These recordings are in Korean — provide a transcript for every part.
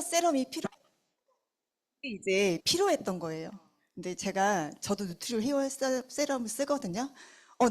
세럼이 이제 필요했던 거예요. 근데 저도 누트리올 헤어 세럼을 쓰거든요.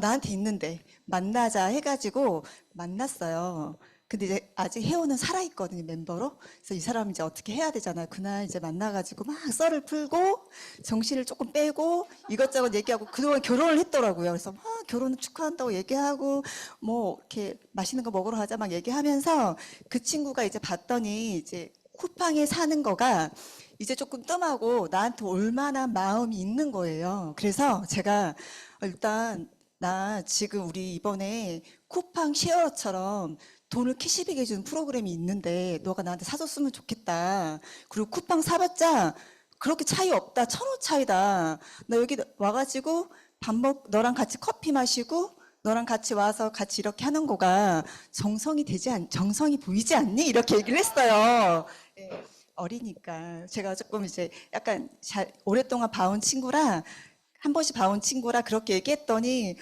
나한테 있는데 만나자 해가지고 만났어요. 근데 이제 아직 헤어는 살아있거든요, 멤버로. 그래서 이 사람 이제 어떻게 해야 되잖아요. 그날 이제 만나가지고 막 썰을 풀고 정신을 조금 빼고 이것저것 얘기하고 그동안 결혼을 했더라고요. 그래서 막 결혼을 축하한다고 얘기하고 뭐 이렇게 맛있는 거 먹으러 가자 막 얘기하면서 그 친구가 이제 봤더니 이제 쿠팡에 사는 거가 이제 조금 뜸하고 나한테 올 만한 마음이 있는 거예요. 그래서 제가 일단 나 지금 우리 이번에 쿠팡 쉐어처럼 돈을 캐시백 해주는 프로그램이 있는데 너가 나한테 사줬으면 좋겠다. 그리고 쿠팡 사봤자 그렇게 차이 없다. 1,000원 차이다. 나 여기 와가지고 너랑 같이 커피 마시고 너랑 같이 와서 같이 이렇게 하는 거가 정성이 보이지 않니? 이렇게 얘기를 했어요. 예, 어리니까. 제가 조금 이제 약간 오랫동안 봐온 친구라 한 번씩 봐온 친구라 그렇게 얘기했더니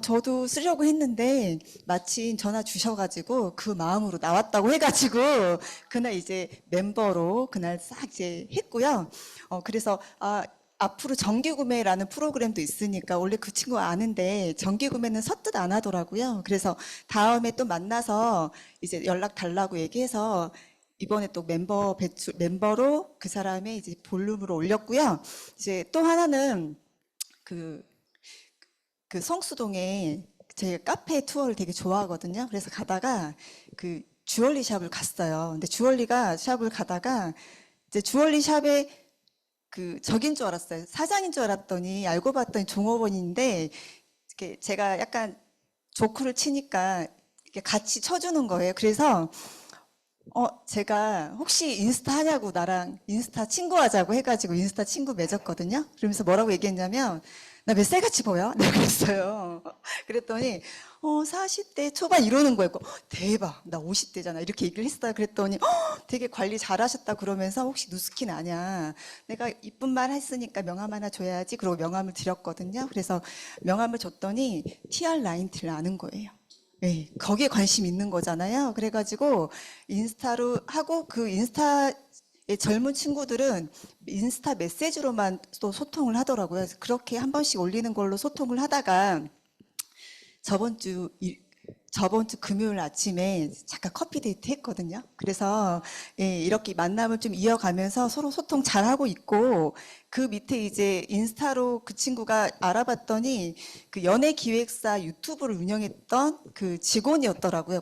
저도 쓰려고 했는데 마침 전화 주셔가지고 그 마음으로 나왔다고 해가지고 그날 이제 멤버로 그날 싹 이제 했고요. 그래서 앞으로 정기구매라는 프로그램도 있으니까 원래 그 친구 아는데 정기구매는 서뜻 안 하더라고요. 그래서 다음에 또 만나서 이제 연락 달라고 얘기해서 이번에 또 멤버로 그 사람의 이제 볼륨으로 올렸고요. 이제 또 하나는 그, 그 성수동에 제가 카페 투어를 되게 좋아하거든요. 그래서 가다가 그 주얼리 샵을 갔어요. 근데 샵을 가다가 이제 주얼리 샵에 적인 줄 알았어요. 사장인 줄 알았더니 알고 봤더니 종업원인데 이렇게 제가 약간 조크를 치니까 이렇게 같이 쳐주는 거예요. 그래서 제가 혹시 인스타 하냐고 나랑 인스타 친구하자고 해가지고 인스타 친구 맺었거든요. 그러면서 뭐라고 얘기했냐면, 나 몇 살같이 보여? 내가 그랬어요. 그랬더니, 40대 초반 이러는 거였고, 대박, 나 50대잖아. 이렇게 얘기를 했어요. 그랬더니, 되게 관리 잘하셨다 그러면서 혹시 누스킨 아냐? 내가 이쁜 말 했으니까 명함 하나 줘야지. 그러고 명함을 드렸거든요. 그래서 명함을 줬더니 TR 라인티를 아는 거예요. 네, 거기에 관심 있는 거잖아요. 그래가지고 인스타로 하고 그 인스타의 젊은 친구들은 인스타 메시지로만 또 소통을 하더라고요. 그래서 그렇게 한 번씩 올리는 걸로 소통을 하다가 저번 주 금요일 아침에 잠깐 커피 데이트 했거든요. 그래서 예, 이렇게 만남을 좀 이어가면서 서로 소통 잘 하고 있고 그 밑에 이제 인스타로 그 친구가 알아봤더니 그 연예기획사 유튜브를 운영했던 그 직원이었더라고요.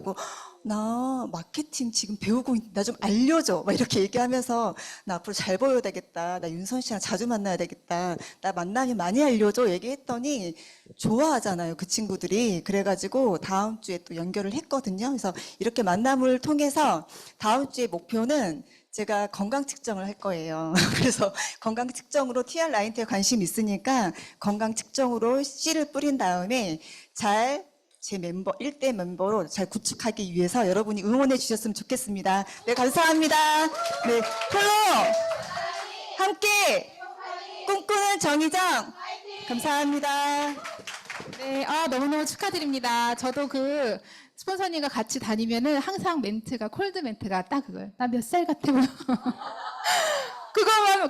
나 마케팅 지금 배우고 나 좀 알려줘. 막 이렇게 얘기하면서 나 앞으로 잘 보여야 되겠다. 나 윤선 씨랑 자주 만나야 되겠다. 나 만나면 많이 알려줘. 얘기했더니 좋아하잖아요. 그 친구들이. 그래가지고 다음 주에 또 연결을 했거든요. 그래서 이렇게 만남을 통해서 다음 주에 목표는 제가 건강 측정을 할 거예요. 그래서 건강 측정으로 TR 라인트에 관심 있으니까 건강 측정으로 씨를 뿌린 다음에 제 멤버, 1대 멤버로 잘 구축하기 위해서 여러분이 응원해 주셨으면 좋겠습니다. 네, 감사합니다. 네, 홀로 함께 꿈꾸는 정의정 감사합니다. 네, 너무너무 축하드립니다. 저도 스폰서님과 같이 다니면은 항상 콜드 멘트가 딱 그거예요. 나 몇 살 같아 보여.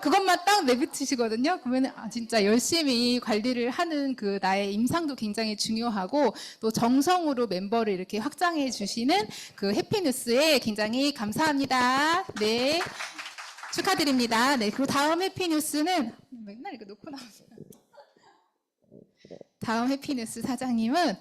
그것만 딱 내비치시거든요. 그러면 진짜 열심히 관리를 하는 나의 임상도 굉장히 중요하고 또 정성으로 멤버를 이렇게 확장해 주시는 그 해피뉴스에 굉장히 감사합니다. 네. 축하드립니다. 네. 그리고 다음 해피뉴스는 맨날 이거 놓고 나오세요. 다음 해피뉴스 사장님은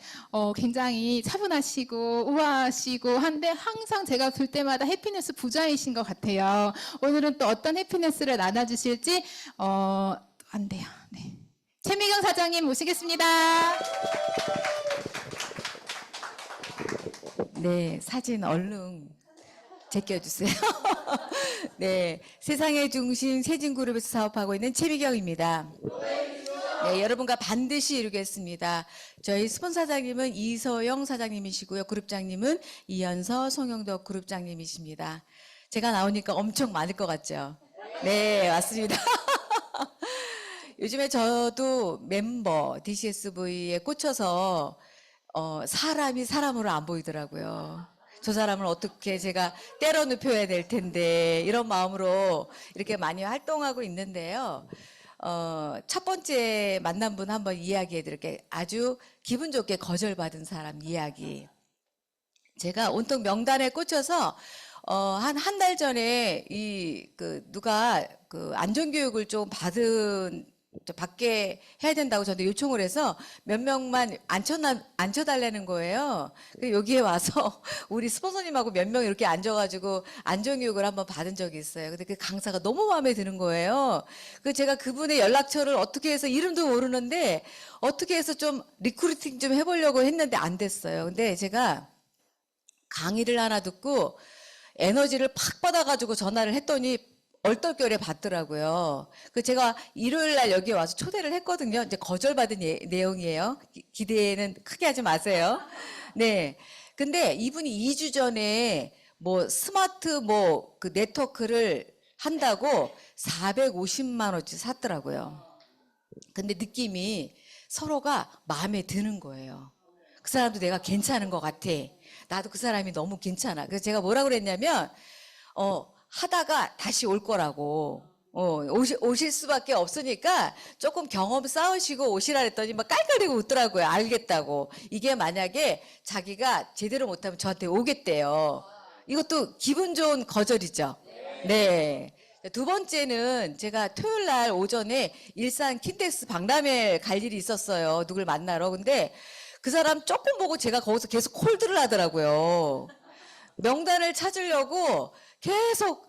굉장히 차분하시고 우아하시고 한데 항상 제가 볼 때마다 해피뉴스 부자이신 것 같아요. 오늘은 또 어떤 해피뉴스를 나눠주실지 안 돼요. 네. 최미경 사장님 모시겠습니다. 네, 사진 얼른 제껴주세요. 네, 세상의 중심 세진그룹에서 사업하고 있는 최미경입니다. 네, 여러분과 반드시 이루겠습니다. 저희 스폰서 사장님은 이서영 사장님이시고요. 그룹장님은 이현서, 송영덕 그룹장님이십니다. 제가 나오니까 엄청 많을 것 같죠? 네, 맞습니다. 요즘에 저도 멤버 DCSV에 꽂혀서 사람이 사람으로 안 보이더라고요. 저 사람을 어떻게 제가 때려 눕혀야 될 텐데 이런 마음으로 이렇게 많이 활동하고 있는데요. 첫 번째 만난 분 한번 이야기해 드릴게요. 아주 기분 좋게 거절받은 사람 이야기. 제가 온통 명단에 꽂혀서 한 달 전에 누가 안전교육을 좀 받게 해야 된다고 저한테 요청을 해서 몇 명만 앉혀달라는 거예요. 여기에 와서 우리 스폰서님하고 몇 명 이렇게 앉아가지고 안전교육을 한번 받은 적이 있어요. 근데 그 강사가 너무 마음에 드는 거예요. 제가 그분의 연락처를 어떻게 해서 이름도 모르는데 어떻게 해서 좀 리크루팅 좀 해보려고 했는데 안 됐어요. 근데 제가 강의를 하나 듣고 에너지를 팍 받아가지고 전화를 했더니 얼떨결에 받더라고요. 제가 일요일 날 여기 와서 초대를 했거든요. 이제 거절받은 내용이에요. 기대는 크게 하지 마세요. 네. 근데 이분이 2주 전에 스마트 네트워크를 한다고 450만 원치 샀더라고요. 근데 느낌이 서로가 마음에 드는 거예요. 그 사람도 내가 괜찮은 것 같아. 나도 그 사람이 너무 괜찮아. 그래서 제가 뭐라고 그랬냐면, 하다가 다시 올 거라고. 오실 수밖에 없으니까 조금 경험 쌓으시고 오시라 그랬더니 막 깔깔대고 웃더라고요. 알겠다고. 이게 만약에 자기가 제대로 못하면 저한테 오겠대요. 이것도 기분 좋은 거절이죠. 네. 두 번째는 제가 토요일 날 오전에 일산 킨텍스 박람회 갈 일이 있었어요. 누굴 만나러. 근데 그 사람 조금 보고 제가 거기서 계속 콜드를 하더라고요. 명단을 찾으려고 계속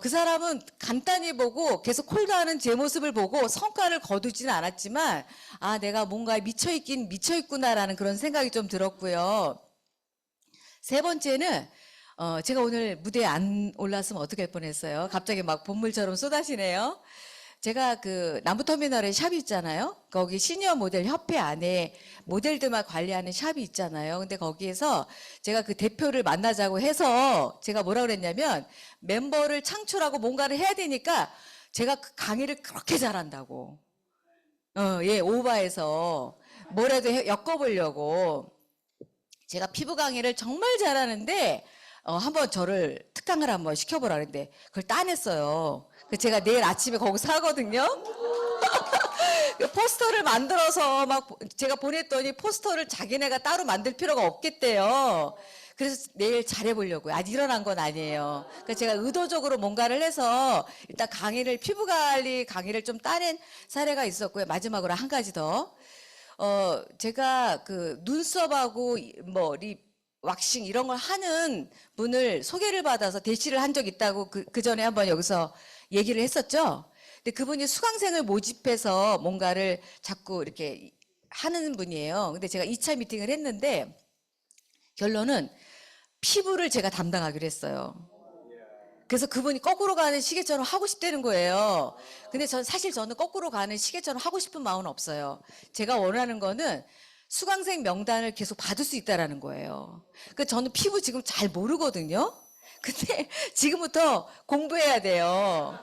그 사람은 간단히 보고 계속 콜드하는 제 모습을 보고 성과를 거두지는 않았지만 내가 뭔가 미쳐있구나라는 그런 생각이 좀 들었고요. 세 번째는 제가 오늘 무대에 안 올랐으면 어떻게 할 뻔했어요. 갑자기 막 본물처럼 쏟아지네요. 제가 남부터미널에 샵이 있잖아요. 거기 시니어 모델 협회 안에 모델들만 관리하는 샵이 있잖아요. 근데 거기에서 제가 그 대표를 만나자고 해서 제가 뭐라 그랬냐면 멤버를 창출하고 뭔가를 해야 되니까 제가 그 강의를 그렇게 잘한다고. 오바해서 뭐라도 엮어보려고. 제가 피부 강의를 정말 잘하는데 한번 저를 특강을 한번 시켜보라 그랬는데 그걸 따냈어요. 제가 내일 아침에 거기서 하거든요. 포스터를 만들어서 막 제가 보냈더니 포스터를 자기네가 따로 만들 필요가 없겠대요. 그래서 내일 잘해보려고요. 아직 일어난 건 아니에요. 그러니까 제가 의도적으로 뭔가를 해서 일단 피부 관리 강의를 좀 따낸 사례가 있었고요. 마지막으로 한 가지 더. 제가 눈썹하고 립 왁싱 이런 걸 하는 분을 소개를 받아서 대시를 한 적 있다고 그 전에 한번 여기서 얘기를 했었죠. 근데 그분이 수강생을 모집해서 뭔가를 자꾸 이렇게 하는 분이에요. 근데 제가 2차 미팅을 했는데 결론은 피부를 제가 담당하기로 했어요. 그래서 그분이 거꾸로 가는 시계처럼 하고 싶다는 거예요. 근데 저는 거꾸로 가는 시계처럼 하고 싶은 마음은 없어요. 제가 원하는 거는 수강생 명단을 계속 받을 수 있다라는 거예요. 저는 피부 지금 잘 모르거든요. 근데 지금부터 공부해야 돼요.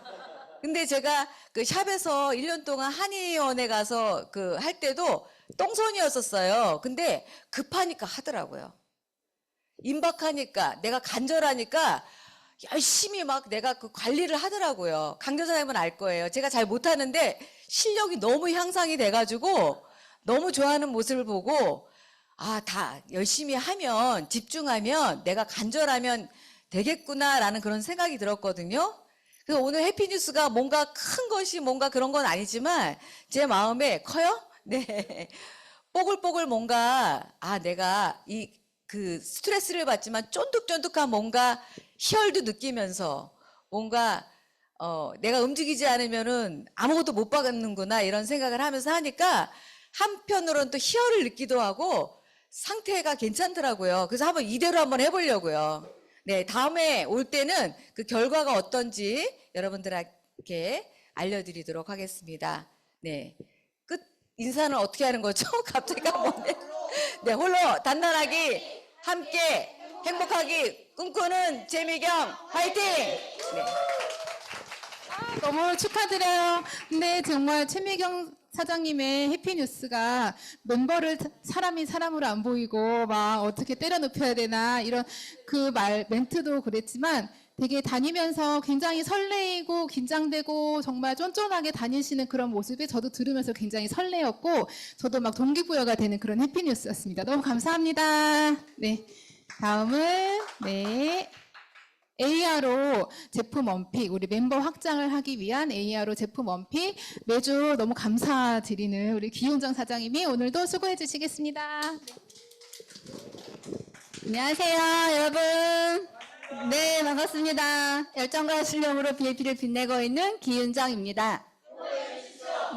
근데 제가 샵에서 1년 동안 한의원에 가서 할 때도 똥손이었었어요. 근데 급하니까 하더라고요. 임박하니까 내가 간절하니까 열심히 막 내가 관리를 하더라고요. 강교사님은 알 거예요. 제가 잘 못하는데 실력이 너무 향상이 돼가지고 너무 좋아하는 모습을 보고 다 열심히 하면 집중하면 내가 간절하면 되겠구나라는 그런 생각이 들었거든요. 그래서 오늘 해피뉴스가 뭔가 큰 것이 뭔가 그런 건 아니지만 제 마음에 커요? 네. 뽀글뽀글 뭔가 내가 스트레스를 받지만 쫀득쫀득한 뭔가 희열도 느끼면서 뭔가 내가 움직이지 않으면은 아무것도 못 받는구나 이런 생각을 하면서 하니까 한편으로는 또 희열을 느끼기도 하고 상태가 괜찮더라고요. 그래서 이대로 한번 해보려고요. 네, 다음에 올 때는 그 결과가 어떤지 여러분들에게 알려드리도록 하겠습니다. 네, 끝 인사는 어떻게 하는 거죠? 갑자기 한번 네, 홀로 단단하게 함께 행복하기 꿈꾸는 재미경 화이팅! 네. 너무 축하드려요. 근데 정말 최미경 사장님의 해피뉴스가 멤버를 사람이 사람으로 안 보이고 막 어떻게 때려 눕혀야 되나 이런 그 멘트도 그랬지만 되게 다니면서 굉장히 설레이고 긴장되고 정말 쫀쫀하게 다니시는 그런 모습이 저도 들으면서 굉장히 설레었고 저도 막 동기부여가 되는 그런 해피뉴스였습니다. 너무 감사합니다. 네. 다음은 네. AR로 제품 원픽, 우리 멤버 확장을 하기 위한 AR로 제품 원픽 매주 너무 감사드리는 우리 기훈정 사장님이 오늘도 수고해 주시겠습니다. 안녕하세요, 여러분. 네, 반갑습니다. 열정과 실력으로 BAP를 빛내고 있는 기윤정입니다.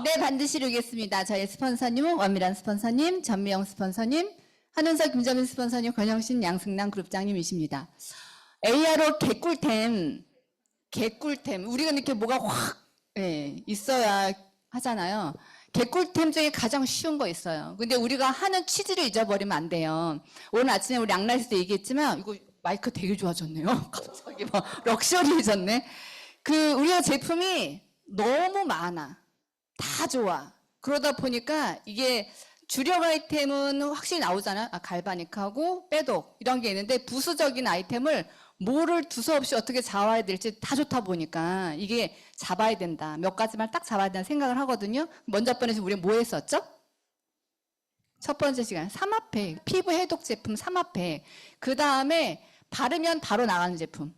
네, 반드시 이루겠습니다. 저희 스폰서님은 원미란 스폰서님, 전미영 스폰서님, 한은석 김정민 스폰서님, 권영신 양승남 그룹장님이십니다. AR로 개꿀템. 우리가 이렇게 뭐가 확 있어야 하잖아요. 개꿀템 중에 가장 쉬운 거 있어요. 근데 우리가 하는 취지를 잊어버리면 안 돼요. 오늘 아침에 우리 양날에서도 얘기했지만 이거 마이크 되게 좋아졌네요. 갑자기 막 럭셔리해졌네. 우리가 제품이 너무 많아. 다 좋아. 그러다 보니까 이게 주력 아이템은 확실히 나오잖아요. 갈바닉하고 빼독 이런 게 있는데 부수적인 아이템을 뭐를 두서없이 어떻게 잡아야 될지 다 좋다 보니까 이게 잡아야 된다. 몇 가지만 딱 잡아야 된다는 생각을 하거든요. 먼저 번에서 우리 뭐 했었죠? 첫 번째 시간 3합팩, 피부 해독 제품 3합팩. 그 다음에 바르면 바로 나가는 제품.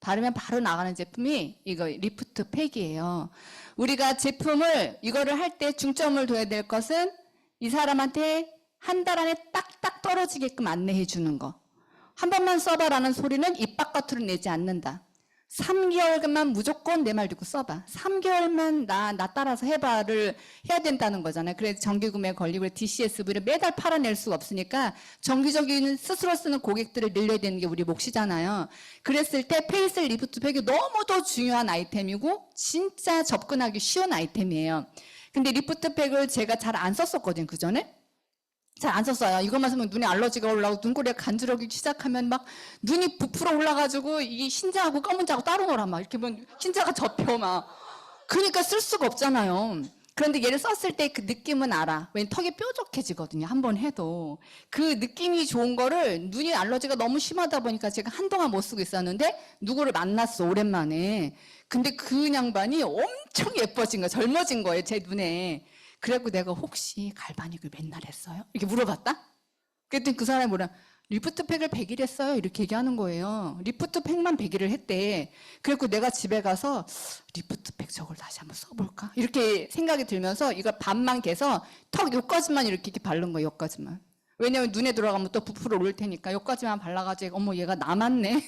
바르면 바로 나가는 제품이 이거 리프트 팩이에요. 우리가 제품을 이거를 할 때 중점을 둬야 될 것은 이 사람한테 한 달 안에 딱딱 떨어지게끔 안내해 주는 거. 한 번만 써봐라는 소리는 입 바깥으로 내지 않는다. 3개월만 무조건 내 말 듣고 써봐. 3개월만 나 따라서 해봐를 해야 된다는 거잖아요. 그래서 정기구매 걸리고 DCSV를 매달 팔아낼 수가 없으니까 정기적인 스스로 쓰는 고객들을 늘려야 되는 게 우리 몫이잖아요. 그랬을 때 페이스 리프트 팩이 너무도 중요한 아이템이고 진짜 접근하기 쉬운 아이템이에요. 근데 리프트 팩을 제가 잘 안 썼었거든요. 그전에. 잘 안 썼어요. 이것만 쓰면 눈에 알러지가 올라오고 눈꼬리가 간지러기 시작하면 막 눈이 부풀어 올라가지고 이 흰자하고 검은 자하고 따로 놀아 막 이렇게 보면 흰자가 접혀 막. 그러니까 쓸 수가 없잖아요. 그런데 얘를 썼을 때 그 느낌은 알아. 왜냐면 턱이 뾰족해지거든요. 한 번 해도. 그 느낌이 좋은 거를 눈이 알러지가 너무 심하다 보니까 제가 한동안 못 쓰고 있었는데 누구를 만났어 오랜만에. 근데 그 양반이 엄청 예뻐진 거야. 젊어진 거예요. 제 눈에. 그래갖고 내가 혹시 갈바닉을 맨날 했어요? 이렇게 물어봤다? 그랬더니 그 사람이 뭐라 리프트 팩을 100일 했어요. 이렇게 얘기하는 거예요. 리프트 팩만 100일을 했대. 그래갖고 내가 집에 가서 리프트 팩 저걸 다시 한번 써볼까? 이렇게 생각이 들면서 이걸 반만 개서 턱 요까지만 이렇게 바른 거예요. 요까지만. 왜냐면 눈에 들어가면 또 부풀어 오를 테니까 요까지만 발라가지고 어머 얘가 남았네.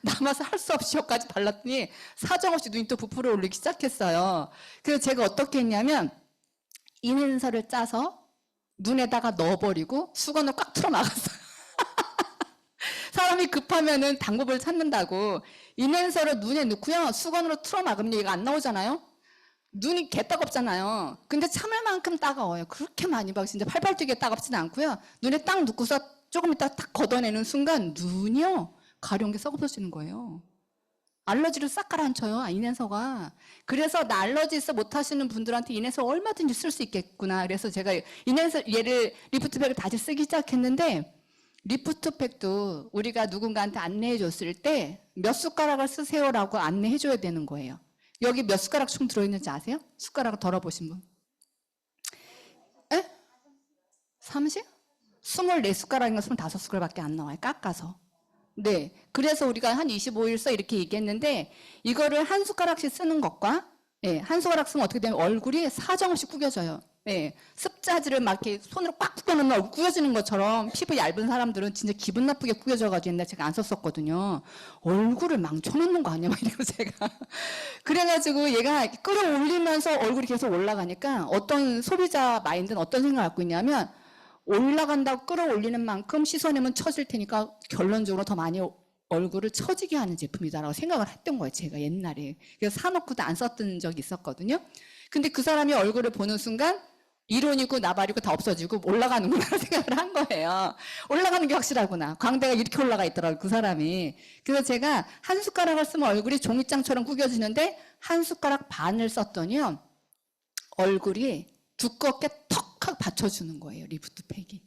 남아서 할 수 없이 여기까지 발랐더니 사정없이 눈이 또 부풀어 오르기 시작했어요. 그래서 제가 어떻게 했냐면 인앤서를 짜서 눈에다가 넣어버리고 수건을 꽉 틀어 막았어요. 사람이 급하면은 방법을 찾는다고 인앤서를 눈에 넣고요. 수건으로 틀어 막으면 얘가 안 나오잖아요. 눈이 개 따갑잖아요. 근데 참을 만큼 따가워요. 그렇게 많이 막 진짜 팔팔 뛰게 따갑지는 않고요. 눈에 딱 넣고서 조금 있다 딱 걷어내는 순간 눈이요. 가려운 게 썩어지는 거예요. 알러지를 싹 가라앉혀요. 인앤서가. 그래서 나 알러지 있어 못하시는 분들한테 인앤서 얼마든지 쓸 수 있겠구나. 그래서 제가 인앤서 얘를 리프트팩을 다시 쓰기 시작했는데 리프트팩도 우리가 누군가한테 안내해 줬을 때 몇 숟가락을 쓰세요라고 안내해 줘야 되는 거예요. 여기 몇 숟가락 총 들어있는지 아세요? 숟가락을 덜어보신 분. 에? 30? 24숟가락인가 25숟가락밖에 안 나와요. 깎아서. 네. 그래서 우리가 한 25일 써 이렇게 얘기했는데 이거를 한 숟가락씩 쓰는 것과 한 숟가락 쓰면 어떻게 되면 얼굴이 사정없이 구겨져요. 습자지를 막 이렇게 손으로 꽉 구겨놓으면 얼굴 구겨지는 것처럼 피부 얇은 사람들은 진짜 기분 나쁘게 구겨져가지고 옛날에 제가 안 썼었거든요. 얼굴을 망쳐놓는 거 아니야? 막 이러고 제가. 그래가지고 얘가 끌어올리면서 얼굴이 계속 올라가니까 어떤 소비자 마인드는 어떤 생각을 갖고 있냐면 올라간다고 끌어올리는 만큼 시선이면 처질 테니까 결론적으로 더 많이 얼굴을 처지게 하는 제품이다라고 생각을 했던 거예요. 제가 옛날에. 그래서 사놓고도 안 썼던 적이 있었거든요. 근데 그 사람이 얼굴을 보는 순간 이론이고 나발이고 다 없어지고 올라가는구나 생각을 한 거예요. 올라가는 게 확실하구나. 광대가 이렇게 올라가 있더라고요, 그 사람이. 그래서 제가 한 숟가락을 쓰면 얼굴이 종이장처럼 구겨지는데 한 숟가락 반을 썼더니요. 얼굴이 두껍게 턱하고 받쳐주는 거예요, 리프트팩이.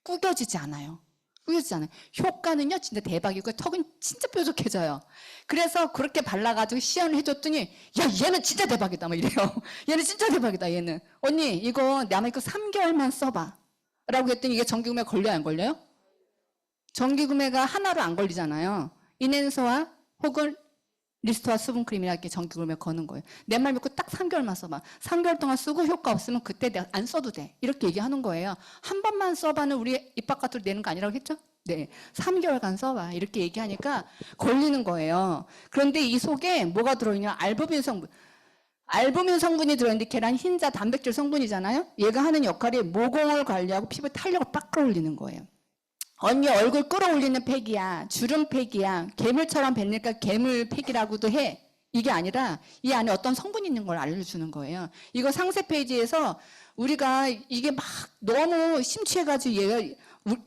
구겨지지 않아요. 구겨지지 않아요. 효과는요, 진짜 대박이고 턱은 진짜 뾰족해져요. 그래서 그렇게 발라가지고 시연을 해줬더니 야, 얘는 진짜 대박이다 막 이래요. 얘는 진짜 대박이다, 얘는. 언니 이거 아마 이거 3개월만 써봐 라고 했더니 이게 정기구매 걸려요, 안 걸려요? 정기구매가 하나로 안 걸리잖아요. 이넨서와 혹은 리스트와 수분크림이라 이렇게 정기구매 거는 거예요. 내 말 믿고 딱 3개월만 써봐. 3개월 동안 쓰고 효과 없으면 그때 내가 안 써도 돼. 이렇게 얘기하는 거예요. 한 번만 써봐는 우리 입 바깥으로 내는 거 아니라고 했죠? 네. 3개월간 써봐. 이렇게 얘기하니까 걸리는 거예요. 그런데 이 속에 뭐가 들어있냐? 알부민 성분. 알부민 성분이 들어있는데 계란 흰자 단백질 성분이잖아요. 얘가 하는 역할이 모공을 관리하고 피부 탄력을 빡 끌어올리는 거예요. 언니 얼굴 끌어올리는 팩이야. 주름 팩이야. 괴물처럼 뱉으니까 괴물 팩이라고도 해. 이게 아니라 이 안에 어떤 성분이 있는 걸 알려주는 거예요. 이거 상세 페이지에서 우리가 이게 막 너무 심취해가지고 얘가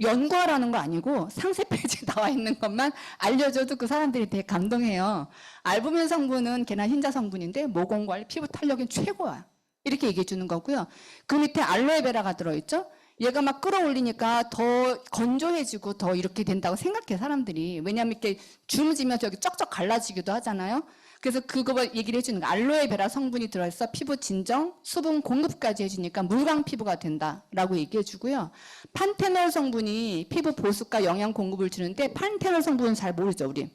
연구하라는 거 아니고 상세 페이지에 나와 있는 것만 알려줘도 그 사람들이 되게 감동해요. 알부민 성분은 계란 흰자 성분인데 모공 관리, 피부 탄력이 최고야. 이렇게 얘기해 주는 거고요. 그 밑에 알로에베라가 들어있죠. 얘가 막 끌어올리니까 더 건조해지고 더 이렇게 된다고 생각해, 사람들이. 왜냐하면 이렇게 주무지면서 여기 쩍쩍 갈라지기도 하잖아요. 그래서 그거 얘기를 해주는 거. 알로에베라 성분이 들어있어 피부 진정, 수분 공급까지 해주니까 물광 피부가 된다라고 얘기해 주고요. 판테놀 성분이 피부 보습과 영양 공급을 주는데 판테놀 성분은 잘 모르죠, 우리.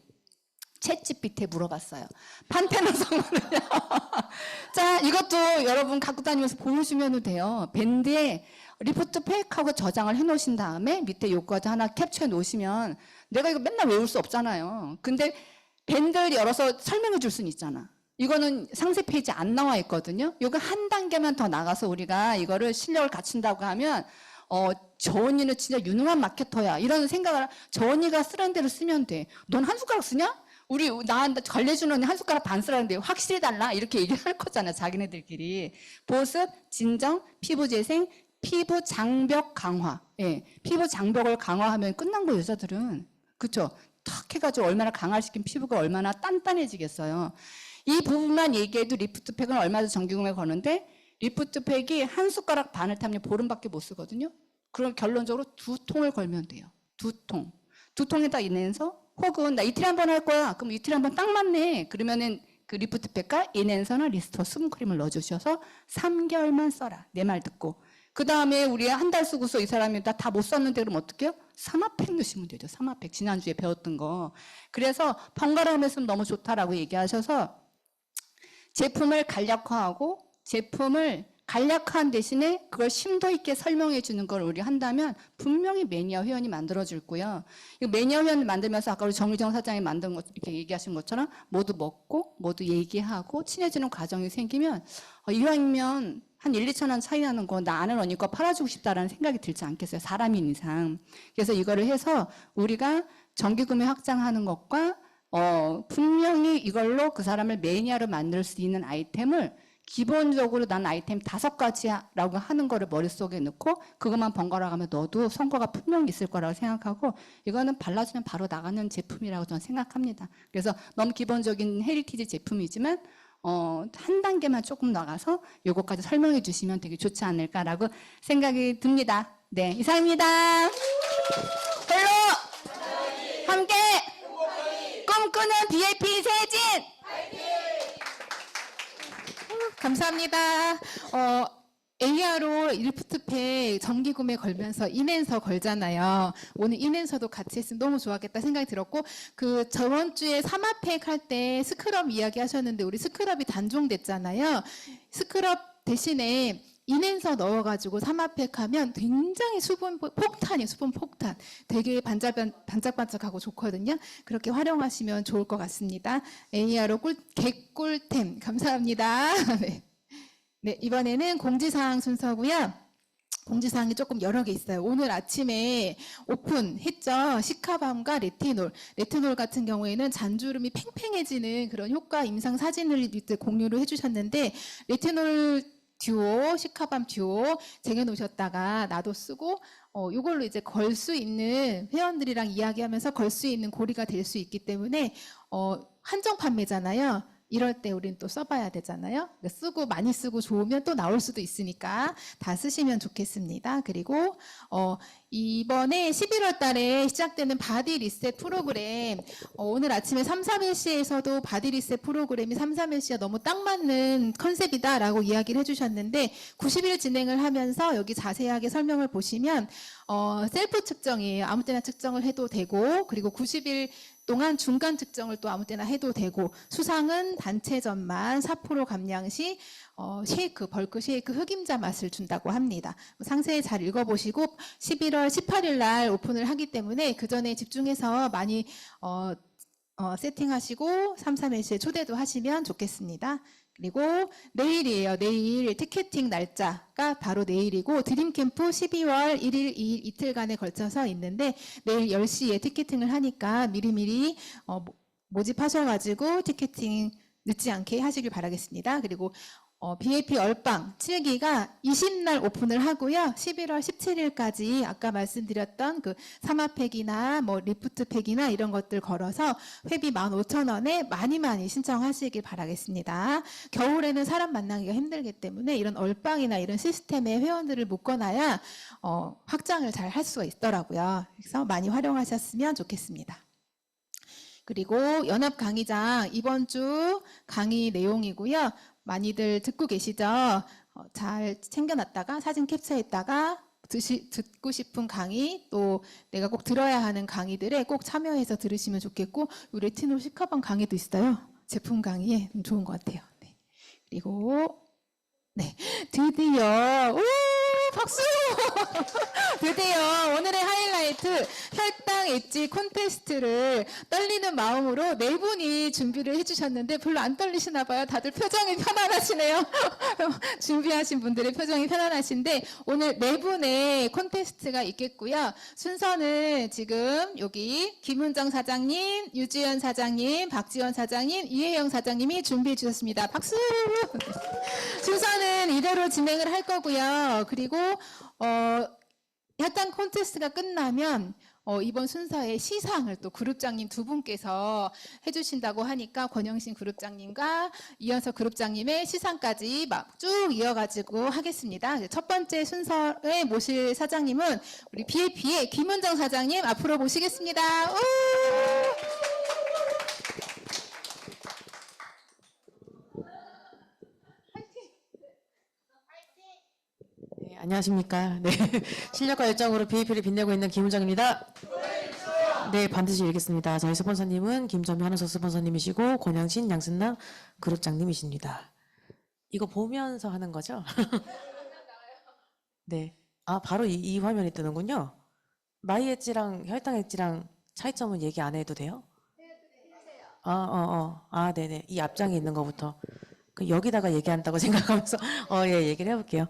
챗GPT에 물어봤어요. 판테놀 성분은요. 자, 이것도 여러분 갖고 다니면서 보여주면 돼요. 밴드에 리프트 팩하고 저장을 해놓으신 다음에 밑에 요거까지 하나 캡처해 놓으시면 내가 이거 맨날 외울 수 없잖아요. 근데 밴드를 열어서 설명해 줄 수는 있잖아. 이거는 상세 페이지 안 나와 있거든요. 이거 한 단계만 더 나가서 우리가 이거를 실력을 갖춘다고 하면 저 언니는 진짜 유능한 마케터야. 이런 생각을 저 언니가 쓰라는 대로 쓰면 돼. 넌 한 숟가락 쓰냐? 우리 나한테 관리해주는 언니 한 숟가락 반 쓰라는데 확실히 달라. 이렇게 얘기할 거잖아, 자기네들끼리. 보습, 진정, 피부 재생, 피부 장벽 강화. 예, 피부 장벽을 강화하면 끝난 거예요, 여자들은. 그렇죠? 탁 해가지고 얼마나 강화시킨 피부가 얼마나 단단해지겠어요. 이 부분만 얘기해도 리프트팩은 얼마나 정기구매 거는데 리프트팩이 한 숟가락 반을 타면 보름밖에 못 쓰거든요. 그럼 결론적으로 2통을 걸면 돼요. 2통. 2통에다 인해서 혹은 나 이틀에 한 번 할 거야. 그럼 이틀에 한 번 딱 맞네. 그러면은 그 리프트팩과 인앤서나 리스터 수분크림을 넣어주셔서 3개월만 써라. 내 말 듣고. 그 다음에 우리 한 달 쓰고서 이 사람이 다 못 썼는데 그럼 어떡해요? 사마팩 넣으시면 되죠. 사마팩. 지난주에 배웠던 거. 그래서 번갈아가면서 쓰면 너무 좋다라고 얘기하셔서 제품을 간략화하고 제품을 간략화한 대신에 그걸 심도 있게 설명해 주는 걸 우리 한다면 분명히 매니아 회원이 만들어줄 거고요. 이 매니아 회원 만들면서 아까 우리 정의정 사장이 만든 것 이렇게 얘기하신 것처럼 모두 먹고 모두 얘기하고 친해지는 과정이 생기면 이왕이면 한 1, 2천 원 차이 나는 거 나 아는 언니 거 팔아주고 싶다라는 생각이 들지 않겠어요. 사람인 이상. 그래서 이거를 해서 우리가 정기구매 확장하는 것과 분명히 이걸로 그 사람을 매니아로 만들 수 있는 아이템을 기본적으로 난 아이템 5가지라고 하는 거를 머릿속에 넣고 그것만 번갈아 가면 너도 성과가 분명히 있을 거라고 생각하고 이거는 발라주면 바로 나가는 제품이라고 저는 생각합니다. 그래서 너무 기본적인 헤리티지 제품이지만 한 단계만 조금 나가서 요거까지 설명해 주시면 되게 좋지 않을까라고 생각이 듭니다. 네, 이상입니다. 홀로 함께 꿈꾸는 BAP 세진! 감사합니다. AR로 리프트팩 정기구매 걸면서 인앤서 걸잖아요. 오늘 인앤서도 같이 했으면 너무 좋았겠다 생각이 들었고 그 저번 주에 사마팩 할 때 스크럽 이야기 하셨는데 우리 스크럽이 단종됐잖아요. 스크럽 대신에 인앤서 넣어가지고 사마팩 하면 굉장히 수분 폭탄이에요. 수분 폭탄. 되게 반짝반짝하고 좋거든요. 그렇게 활용하시면 좋을 것 같습니다. AR로 개꿀템 감사합니다. 네. 네, 이번에는 공지사항 순서고요. 공지사항이 조금 여러 개 있어요. 오늘 아침에 오픈했죠. 시카밤과 레티놀. 레티놀 같은 경우에는 잔주름이 팽팽해지는 그런 효과 임상 사진을 공유를 해주셨는데 레티놀 듀오, 시카밤 듀오 쟁여놓으셨다가 나도 쓰고 이걸로 이제 걸 수 있는 회원들이랑 이야기하면서 걸 수 있는 고리가 될 수 있기 때문에 한정 판매잖아요. 이럴 때 우리는 또 써봐야 되잖아요. 그러니까 쓰고 많이 쓰고 좋으면 또 나올 수도 있으니까 다 쓰시면 좋겠습니다. 그리고 이번에 11월 달에 시작되는 바디 리셋 프로그램 오늘 아침에 331시에서도 바디 리셋 프로그램이 331시가 너무 딱 맞는 컨셉이다라고 이야기를 해주셨는데 90일 진행을 하면서 여기 자세하게 설명을 보시면 셀프 측정이에요. 아무 때나 측정을 해도 되고 그리고 90일 동안 중간 측정을 또 아무 때나 해도 되고 수상은 단체전만 4% 감량 시 쉐이크, 벌크 쉐이크 흑임자 맛을 준다고 합니다. 상세히 잘 읽어보시고 11월 18일 날 오픈을 하기 때문에 그 전에 집중해서 많이 세팅하시고 331시에 초대도 하시면 좋겠습니다. 그리고 내일이에요. 내일 티켓팅 날짜가 바로 내일이고 드림캠프 12월 1일, 2일 이틀간에 걸쳐서 있는데 내일 10시에 티켓팅을 하니까 미리미리 모집하셔가지고 티켓팅 늦지 않게 하시길 바라겠습니다. 그리고 BAP 얼빵 7기가 20날 오픈을 하고요. 11월 17일까지 아까 말씀드렸던 그 사마팩이나 뭐 리프트팩이나 이런 것들 걸어서 회비 15,000원에 많이 신청하시길 바라겠습니다. 겨울에는 사람 만나기가 힘들기 때문에 이런 얼빵이나 이런 시스템에 회원들을 묶어놔야 확장을 잘 할 수가 있더라고요. 그래서 많이 활용하셨으면 좋겠습니다. 그리고 연합 강의장 이번 주 강의 내용이고요. 많이들 듣고 계시죠? 잘 챙겨놨다가 사진 캡처했다가 듣고 싶은 강의 또 내가 꼭 들어야 하는 강의들에 꼭 참여해서 들으시면 좋겠고 우리 레티놀 시카밤 강의도 있어요. 제품 강의에 좋은 것 같아요. 네. 그리고 네 드디어 박수! 드디어 오늘의 하이라이트 혈당 엣지 콘테스트를 떨리는 마음으로 네 분이 준비를 해주셨는데 별로 안 떨리시나 봐요. 다들 표정이 편안하시네요. 준비하신 분들의 표정이 편안하신데 오늘 네 분의 콘테스트가 있겠고요. 순서는 지금 여기 김은정 사장님, 유지연 사장님, 박지원 사장님, 이혜영 사장님이 준비해 주셨습니다. 박수! 순서는 이대로 진행을 할 거고요. 그리고 혈당 콘테스트가 끝나면 이번 순서의 시상을 또 그룹장님 두 분께서 해주신다고 하니까 권영신 그룹장님과 이현석 그룹장님의 시상까지 막 쭉 이어가지고 하겠습니다. 첫 번째 순서에 모실 사장님은 우리 BAP의 김은정 사장님 앞으로 모시겠습니다. 우! 네, 안녕하십니까. 네. 실력과 열정으로 BAP를 빛내고 있는 김은정입니다. 네, 반드시 읽겠습니다. 저희 스폰서님은 김점희 한우석 스폰서님이시고 권양신 양승남 그룹장님이십니다. 이거 보면서 하는 거죠? 네. 아, 바로 이 화면이 뜨는군요. 마이 엣지랑 혈당 엣지랑 차이점은 얘기 안 해도 돼요? 아, 네네. 이 앞장에 있는 것부터. 여기다가 얘기한다고 생각하면서, 예, 얘기를 해볼게요.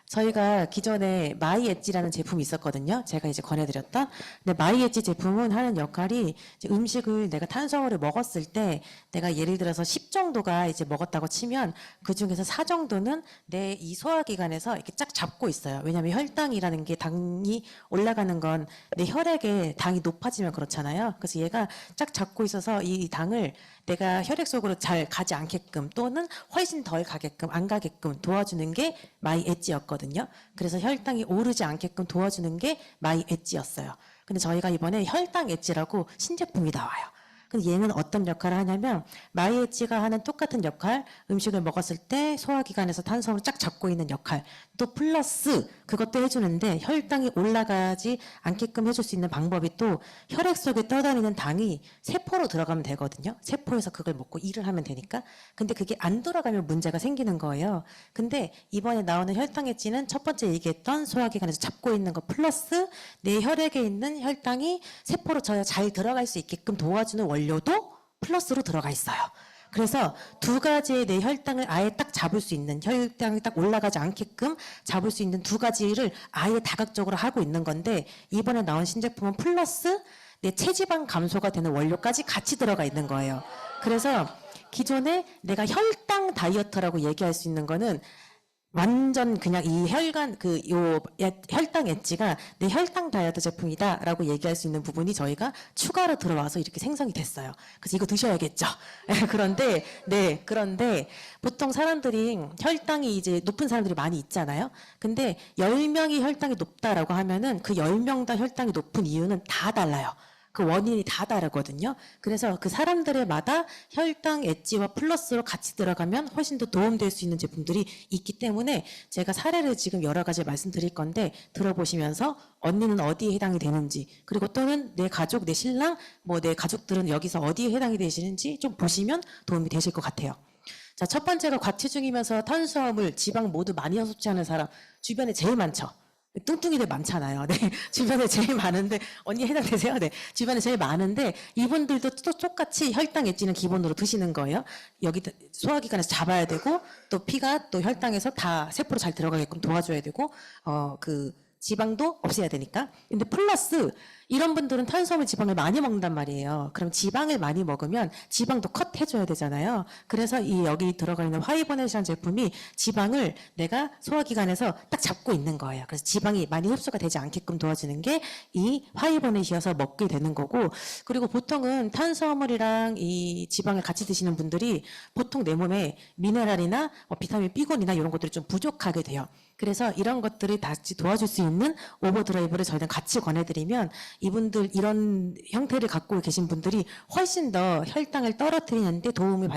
저희가 기존에 마이 엣지라는 제품이 있었거든요. 제가 이제 권해드렸던. 근데 마이 엣지 제품은 하는 역할이 이제 음식을 내가 탄수화물을 먹었을 때 내가 예를 들어서 10 정도가 이제 먹었다고 치면 그 중에서 4 정도는 내 이 소화기관에서 이렇게 쫙 잡고 있어요. 왜냐하면 혈당이라는 게 당이 올라가는 건 내 혈액에 당이 높아지면 그렇잖아요. 그래서 얘가 쫙 잡고 있어서 이 당을 내가 혈액 속으로 잘 가지 않게끔 또는 훨씬 덜 가게끔 안 가게끔 도와주는 게 마이 엣지였거든요. 그래서 혈당이 오르지 않게끔 도와주는 게 마이 엣지였어요. 근데 저희가 이번에 혈당 엣지라고 신제품이 나와요. 근데 얘는 어떤 역할을 하냐면 마이 엣지가 하는 똑같은 역할, 음식을 먹었을 때 소화기관에서 탄수화물을 쫙 잡고 있는 역할, 또 플러스 그것도 해주는데 혈당이 올라가지 않게끔 해줄 수 있는 방법이 또 혈액 속에 떠다니는 당이 세포로 들어가면 되거든요. 세포에서 그걸 먹고 일을 하면 되니까. 근데 그게 안 돌아가면 문제가 생기는 거예요. 근데 이번에 나오는 혈당 엣지는 첫 번째 얘기했던 소화기관에서 잡고 있는 거 플러스 내 혈액에 있는 혈당이 세포로 잘 들어갈 수 있게끔 도와주는 원료도 플러스로 들어가 있어요. 그래서 두 가지의 내 혈당을 아예 딱 잡을 수 있는, 혈당이 딱 올라가지 않게끔 잡을 수 있는 두 가지를 아예 다각적으로 하고 있는 건데 이번에 나온 신제품은 플러스 내 체지방 감소가 되는 원료까지 같이 들어가 있는 거예요. 그래서 기존에 내가 혈당 다이어트라고 얘기할 수 있는 거는 완전 그냥 이 혈관 혈당 엣지가 내 혈당 다이어트 제품이다라고 얘기할 수 있는 부분이 저희가 추가로 들어와서 이렇게 생성이 됐어요. 그래서 이거 드셔야겠죠. 그런데 보통 사람들이 혈당이 이제 높은 사람들이 많이 있잖아요. 근데 10명이 혈당이 높다라고 하면은 그 10명 다 혈당이 높은 이유는 다 달라요. 그 원인이 다 다르거든요. 그래서 그 사람들마다 혈당 엣지와 플러스로 같이 들어가면 훨씬 더 도움될 수 있는 제품들이 있기 때문에 제가 사례를 지금 여러 가지 말씀드릴 건데 들어보시면서 언니는 어디에 해당이 되는지, 그리고 또는 내 가족, 내 신랑, 뭐 내 가족들은 여기서 어디에 해당이 되시는지 좀 보시면 도움이 되실 것 같아요. 자, 첫 번째로 과체중이면서 탄수화물, 지방 모두 많이 섭취하는 사람 주변에 제일 많죠. 뚱뚱이들 많잖아요. 네. 주변에 제일 많은데, 언니 해당되세요? 네. 주변에 제일 많은데, 이분들도 또 똑같이 혈당 엣지는 기본으로 드시는 거예요. 여기 소화기관에서 잡아야 되고, 또 피가 또 혈당에서 다 세포로 잘 들어가게끔 도와줘야 되고, 지방도 없애야 되니까. 근데 플러스 이런 분들은 탄수화물 지방을 많이 먹는단 말이에요. 그럼 지방을 많이 먹으면 지방도 컷 해줘야 되잖아요. 그래서 이 여기 들어가 있는 화이버넷이라는 제품이 지방을 내가 소화기관에서 딱 잡고 있는 거예요. 그래서 지방이 많이 흡수가 되지 않게끔 도와주는 게 이 화이버넷이어서 먹게 되는 거고, 그리고 보통은 탄수화물이랑 이 지방을 같이 드시는 분들이 보통 내 몸에 미네랄이나 비타민 B군이나 이런 것들이 좀 부족하게 돼요. 그래서 이런 것들을 다시 도와줄 수 있는 오버드라이브를 저희는 같이 권해드리면 이분들 이런 형태를 갖고 계신 분들이 훨씬 더 혈당을 떨어뜨리는데 도움을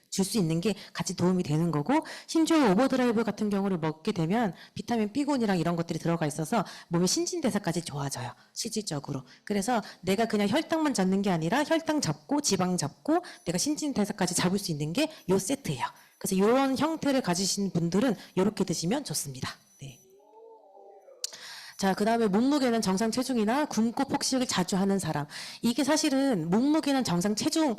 줄 수 있는 게 같이 도움이 되는 거고, 심지어 오버드라이브 같은 경우를 먹게 되면 비타민 B군이랑 이런 것들이 들어가 있어서 몸의 신진대사까지 좋아져요. 실질적으로. 그래서 내가 그냥 혈당만 잡는 게 아니라 혈당 잡고 지방 잡고 내가 신진대사까지 잡을 수 있는 게 요 세트예요. 그래서 이런 형태를 가지신 분들은 이렇게 드시면 좋습니다. 네. 자, 그 다음에 몸무게는 정상 체중이나 굶고 폭식을 자주 하는 사람. 이게 사실은 몸무게는 정상 체중인데,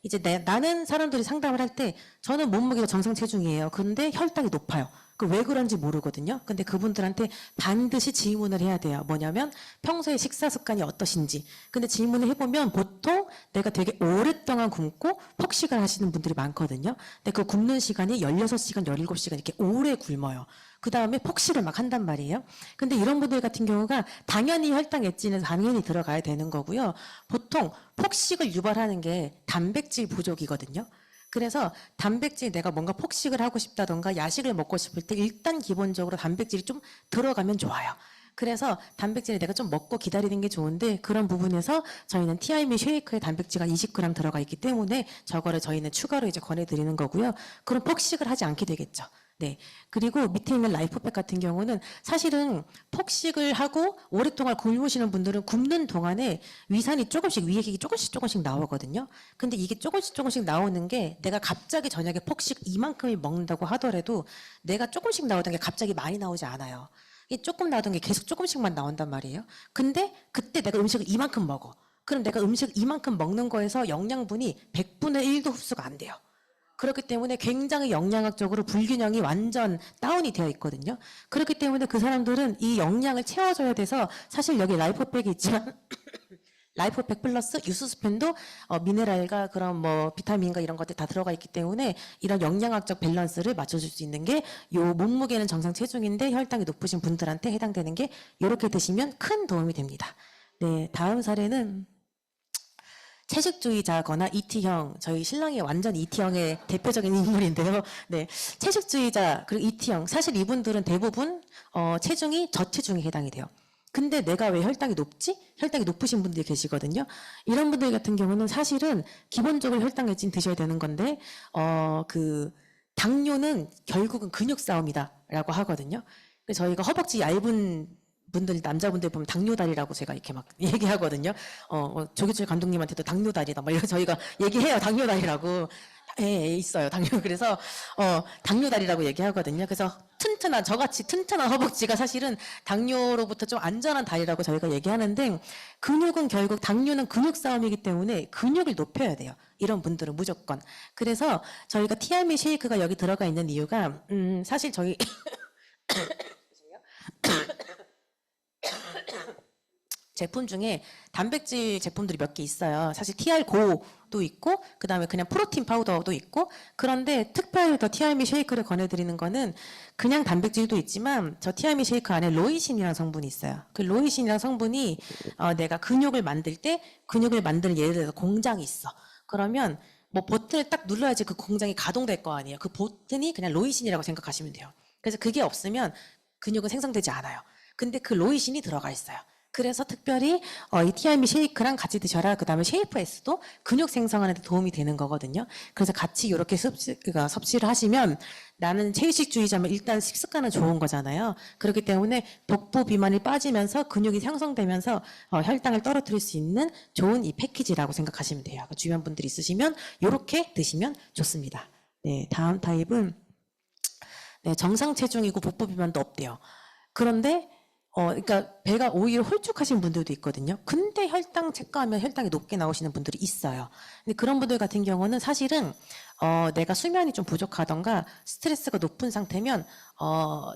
이제 나는 사람들이 상담을 할 때 저는 몸무게가 정상 체중이에요. 근데 혈당이 높아요. 그 왜 그런지 모르거든요. 근데 그분들한테 반드시 질문을 해야 돼요. 뭐냐면 평소에 식사 습관이 어떠신지. 근데 질문을 해보면 보통 내가 되게 오랫동안 굶고 폭식을 하시는 분들이 많거든요. 근데 그 굶는 시간이 16시간, 17시간 이렇게 오래 굶어요. 그 다음에 폭식을 막 한단 말이에요. 근데 이런 분들 같은 경우가 당연히 혈당 엣지는 당연히 들어가야 되는 거고요. 보통 폭식을 유발하는 게 단백질 부족이거든요. 그래서 단백질 내가 뭔가 폭식을 하고 싶다던가 야식을 먹고 싶을 때 일단 기본적으로 단백질이 좀 들어가면 좋아요. 그래서 단백질을 내가 좀 먹고 기다리는 게 좋은데, 그런 부분에서 저희는 티알미 쉐이크에 단백질가 20g 들어가 있기 때문에 저거를 저희는 추가로 이제 권해드리는 거고요. 그럼 폭식을 하지 않게 되겠죠. 네. 그리고 밑에 있는 라이프팩 같은 경우는 사실은 폭식을 하고 오랫동안 굶으시는 분들은 굶는 동안에 위산이 조금씩 위액이 조금씩 나오거든요. 근데 이게 조금씩 나오는 게 내가 갑자기 저녁에 폭식 이만큼을 먹는다고 하더라도 내가 조금씩 나오던 게 갑자기 많이 나오지 않아요. 이게 조금 나오던 게 계속 조금씩만 나온단 말이에요. 근데 그때 내가 음식을 이만큼 먹어. 그럼 내가 음식 이만큼 먹는 거에서 영양분이 100분의 1도 흡수가 안 돼요. 그렇기 때문에 굉장히 영양학적으로 불균형이 완전 다운이 되어 있거든요. 그렇기 때문에 그 사람들은 이 영양을 채워줘야 돼서, 사실 여기 라이프팩이 있지만 라이프팩 플러스 유수스펜도 미네랄과 그런 뭐 비타민과 이런 것들 다 들어가 있기 때문에 이런 영양학적 밸런스를 맞춰줄 수 있는 게, 요 몸무게는 정상 체중인데 혈당이 높으신 분들한테 해당되는 게 이렇게 드시면 큰 도움이 됩니다. 네, 다음 사례는 채식주의자거나 ET형, 저희 신랑이 완전 ET형의 대표적인 인물인데요. 네, 채식주의자 그리고 ET형, 사실 이분들은 대부분 체중이 저체중에 해당이 돼요. 근데 내가 왜 혈당이 높지? 혈당이 높으신 분들이 계시거든요. 이런 분들 같은 경우는 사실은 기본적으로 혈당 엣지는 드셔야 되는 건데, 당뇨는 결국은 근육 싸움이다라고 하거든요. 그래서 저희가 허벅지 얇은 분들, 남자분들 보면 당뇨다리라고 제가 이렇게 막 얘기하거든요. 조기철 감독님한테도 당뇨다리다. 막 이렇게 저희가 얘기해요. 당뇨다리라고. 예, 있어요. 당뇨. 그래서, 당뇨다리라고 얘기하거든요. 그래서 저같이 튼튼한 허벅지가 사실은 당뇨로부터 좀 안전한 다리라고 저희가 얘기하는데, 근육은 결국 당뇨는 근육 싸움이기 때문에 근육을 높여야 돼요. 이런 분들은 무조건. 그래서 저희가 티알미 쉐이크가 여기 들어가 있는 이유가, 사실 저희, 제품 중에 단백질 제품들이 몇 개 있어요. 사실 TR 고도 있고 그다음에 그냥 프로틴 파우더도 있고 그런데 특별히 더 티알미 쉐이크를 권해드리는 거는 그냥 단백질도 있지만 저 티알미 쉐이크 안에 로이신이라는 성분이 있어요. 그 로이신이라는 성분이 내가 근육을 만들 때 근육을 만드는 예를 들어서 공장이 있어. 그러면 뭐 버튼을 딱 눌러야지 그 공장이 가동될 거 아니에요. 그 버튼이 그냥 로이신이라고 생각하시면 돼요. 그래서 그게 없으면 근육은 생성되지 않아요. 근데 그 로이신이 들어가 있어요. 그래서 특별히 이 티알미 쉐이크랑 같이 드셔라. 그다음에 쉐이프에스도 근육 생성하는 데 도움이 되는 거거든요. 그래서 같이 이렇게 섭취를 하시면 나는 채식주의자면 일단 식습관은 좋은 거잖아요. 그렇기 때문에 복부 비만이 빠지면서 근육이 형성되면서 혈당을 떨어뜨릴 수 있는 좋은 이 패키지라고 생각하시면 돼요. 주변 분들이 있으시면 이렇게 드시면 좋습니다. 네, 다음 타입은 네, 정상 체중이고 복부 비만도 없대요. 그런데 그러니까 배가 오히려 홀쭉하신 분들도 있거든요. 근데 혈당 체크하면 혈당이 높게 나오시는 분들이 있어요. 근데 그런 분들 같은 경우는 사실은 내가 수면이 좀 부족하던가 스트레스가 높은 상태면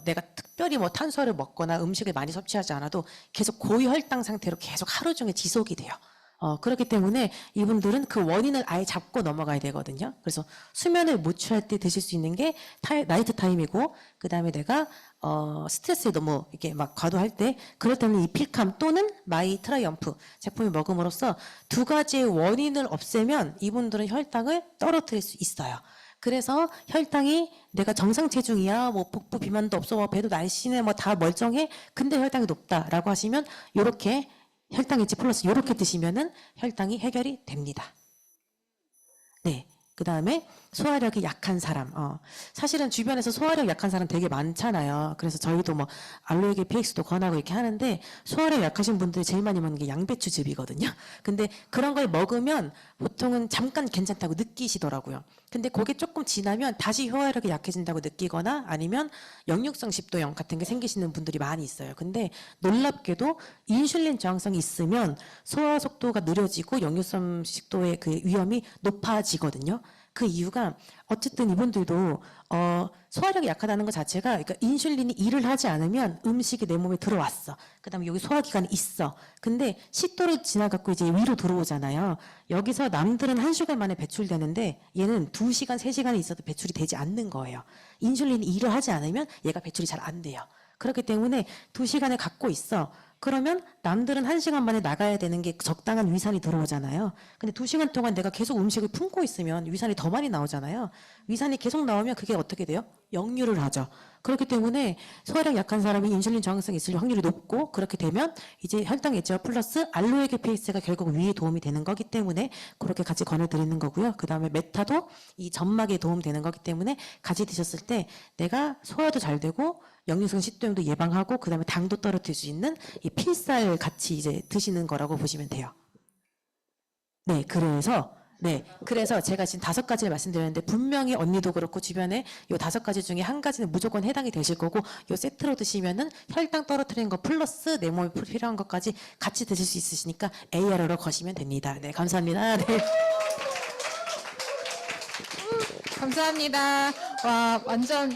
내가 특별히 뭐 탄수화를 먹거나 음식을 많이 섭취하지 않아도 계속 고혈당 상태로 계속 하루 종일 지속이 돼요. 그렇기 때문에 이분들은 그 원인을 아예 잡고 넘어가야 되거든요. 그래서 수면을 못 취할 때 드실 수 있는 게 나이트 타임이고, 그 다음에 내가 스트레스에 너무 이렇게 막 과도할 때, 그럴 때는 이 필캄 또는 마이 트라이엄프 제품을 먹음으로써 두 가지의 원인을 없애면 이분들은 혈당을 떨어뜨릴 수 있어요. 그래서 혈당이 내가 정상 체중이야, 뭐 복부 비만도 없어, 뭐 배도 날씬해, 뭐 다 멀쩡해, 근데 혈당이 높다라고 하시면 요렇게 혈당이지 플러스 이렇게 드시면은 혈당이 해결이 됩니다. 네. 그 다음에 소화력이 약한 사람. 사실은 주변에서 소화력 약한 사람 되게 많잖아요. 그래서 저희도 뭐 알로에게 PX도 권하고 이렇게 하는데 소화력 약하신 분들이 제일 많이 먹는 게 양배추즙이거든요. 근데 그런 걸 먹으면 보통은 잠깐 괜찮다고 느끼시더라고요. 근데 그게 조금 지나면 다시 소화력이 약해진다고 느끼거나 아니면 역류성 식도염 같은 게 생기시는 분들이 많이 있어요. 근데 놀랍게도 인슐린 저항성이 있으면 소화 속도가 느려지고 역류성 식도의 그 위험이 높아지거든요. 그 이유가 어쨌든 이분들도 소화력이 약하다는 것 자체가 그러니까 인슐린이 일을 하지 않으면 음식이 내 몸에 들어왔어. 그다음에 여기 소화기관이 있어. 근데 식도를 지나갖고 이제 위로 들어오잖아요. 여기서 남들은 1시간 만에 배출되는데 얘는 2시간, 3시간이 있어도 배출이 되지 않는 거예요. 인슐린이 일을 하지 않으면 얘가 배출이 잘 안 돼요. 그렇기 때문에 2시간을 갖고 있어. 그러면 남들은 1시간 만에 나가야 되는 게 적당한 위산이 들어오잖아요. 근데 2시간 동안 내가 계속 음식을 품고 있으면 위산이 더 많이 나오잖아요. 위산이 계속 나오면 그게 어떻게 돼요? 역류를 하죠. 그렇기 때문에 소화력 약한 사람이 인슐린 저항성이 있을 확률이 높고 그렇게 되면 이제 혈당 예제와 플러스 알로에게 페이스가 결국 위에 도움이 되는 거기 때문에 그렇게 같이 권해드리는 거고요. 그 다음에 메타도 이 점막에 도움되는 거기 때문에 같이 드셨을 때 내가 소화도 잘 되고 역류성 식도염도 예방하고 그 다음에 당도 떨어뜨릴 수 있는 이 필살 같이 이제 드시는 거라고 보시면 돼요. 네, 그래서 제가 지금 5가지를 말씀드렸는데 분명히 언니도 그렇고 주변에 요 5가지 중에 한 가지는 무조건 해당이 되실 거고 요 세트로 드시면은 혈당 떨어뜨리는 거 플러스 내 몸에 필요한 것까지 같이 드실 수 있으시니까 AR로 거시면 됩니다. 네, 감사합니다. 네. 감사합니다. 와, 완전